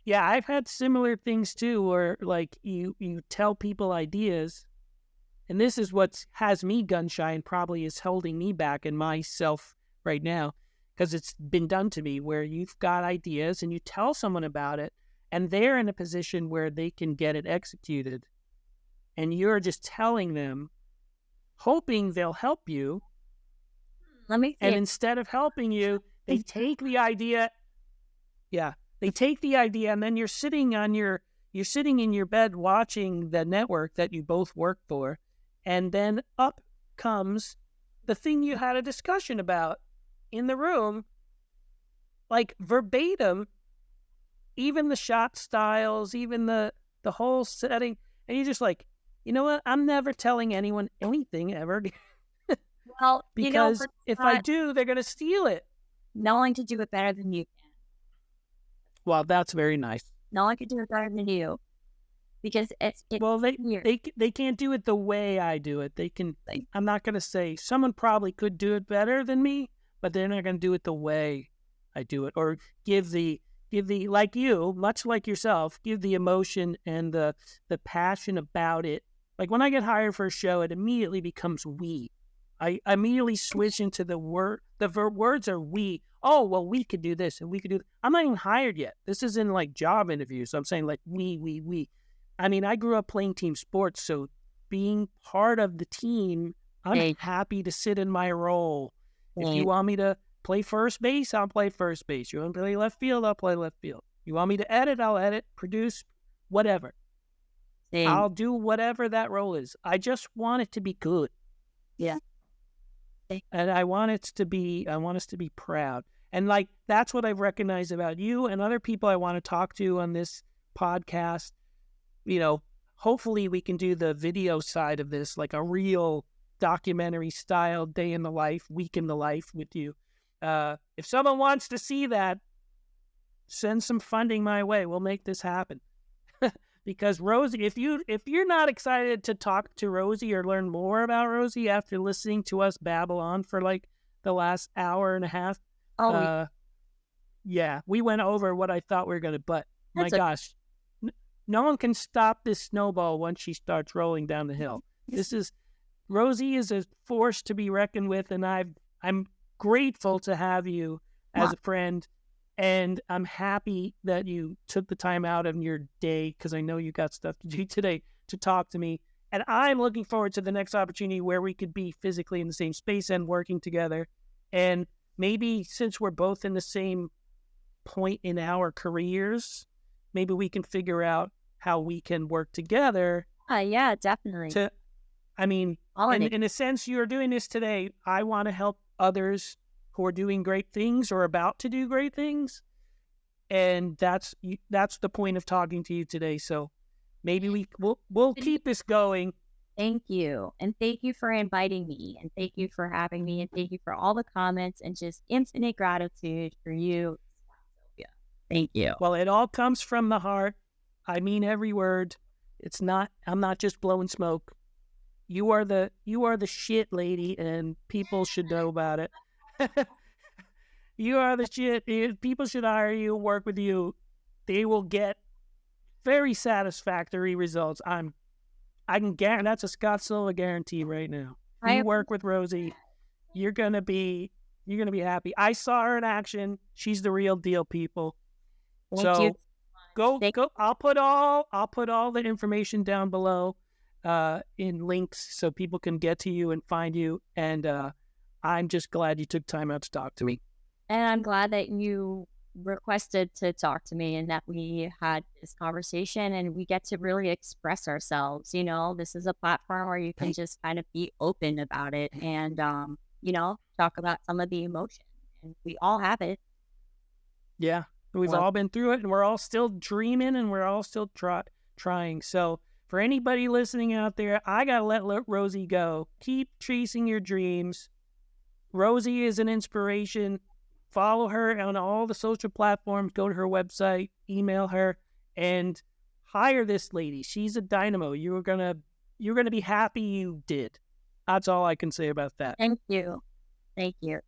Speaker 1: Yeah, I've had similar things too, where like you tell people ideas, and this is what has me gun shy and probably is holding me back in myself right now, because it's been done to me, where you've got ideas and you tell someone about it, and they're in a position where they can get it executed, and you're just telling them, hoping they'll help you.
Speaker 2: Let me see.
Speaker 1: And instead of helping you, they take the idea. Yeah. They take the idea, and then you're sitting in your bed watching the network that you both work for, and then up comes the thing you had a discussion about in the room, like verbatim, even the shot styles, even the whole setting, and you're just like, you know what? I'm never telling anyone anything ever.
Speaker 2: Well,
Speaker 1: because if I do, they're going to steal it.
Speaker 2: No one can do it better than you can.
Speaker 1: Well, that's very nice.
Speaker 2: No one can do it better than you, because it's
Speaker 1: well, they can't do it the way I do it. They can. I'm not going to say someone probably could do it better than me, but they're not going to do it the way I do it, or give the like you, much like yourself, give the emotion and the passion about it. Like when I get hired for a show, it immediately becomes we. I immediately switch into the word. The words are we. Oh, well, we could do this and we could do that. I'm not even hired yet. This is in like job interviews. So I'm saying like we. I mean, I grew up playing team sports, so being part of the team, I'm happy to sit in my role. If you want me to play first base, I'll play first base. You want to play left field, I'll play left field. You want me to edit? I'll edit, produce, whatever.
Speaker 2: Same.
Speaker 1: I'll do whatever that role is. I just want it to be good.
Speaker 2: Yeah.
Speaker 1: And I want us to be proud. And like, that's what I've recognized about you and other people I want to talk to on this podcast. You know, hopefully we can do the video side of this, like a real documentary style day in the life, week in the life with you. If someone wants to see that, send some funding my way. We'll make this happen. Because Rosy, if you're not excited to talk to Rosy or learn more about Rosy after listening to us babble on for like the last hour and a half, yeah, we went over what I thought we were gonna. But my gosh, no one can stop this snowball once she starts rolling down the hill. Rosy is a force to be reckoned with, and I'm grateful to have you as a friend. And I'm happy that you took the time out of your day, because I know you got stuff to do today, to talk to me. And I'm looking forward to the next opportunity where we could be physically in the same space and working together. And maybe since we're both in the same point in our careers, maybe we can figure out how we can work together.
Speaker 2: Yeah, definitely.
Speaker 1: In a sense, you're doing this today. I want to help others who are doing great things or about to do great things. And that's the point of talking to you today. So maybe we'll keep this going.
Speaker 2: Thank you. And thank you for inviting me, and thank you for having me, and thank you for all the comments, and just infinite gratitude for you. Yeah. Thank you.
Speaker 1: Well, it all comes from the heart. I mean every word. I'm not just blowing smoke. You are the shit, lady, and people should know about it. You are the shit. People should hire you, work with you. They will get very satisfactory results. I can guarantee. That's a Scott Silva guarantee right now. You work with Rosy, you're gonna be happy. I saw her in action. She's the real deal, people.
Speaker 2: Thank you.
Speaker 1: Go. I'll put all the information down below in links so people can get to you and find you. And I'm just glad you took time out to talk to me.
Speaker 2: And I'm glad that you requested to talk to me and that we had this conversation and we get to really express ourselves. You know, this is a platform where you can just kind of be open about it and, talk about some of the emotion. And we all have it.
Speaker 1: Yeah. We've all been through it, and we're all still dreaming, and we're all still trying. So for anybody listening out there, I got to let Rosy go. Keep chasing your dreams. Rosy is an inspiration. Follow her on all the social platforms. Go to her website, email her, and hire this lady. She's a dynamo. You're gonna be happy you did. That's all I can say about that.
Speaker 2: Thank you. Thank you.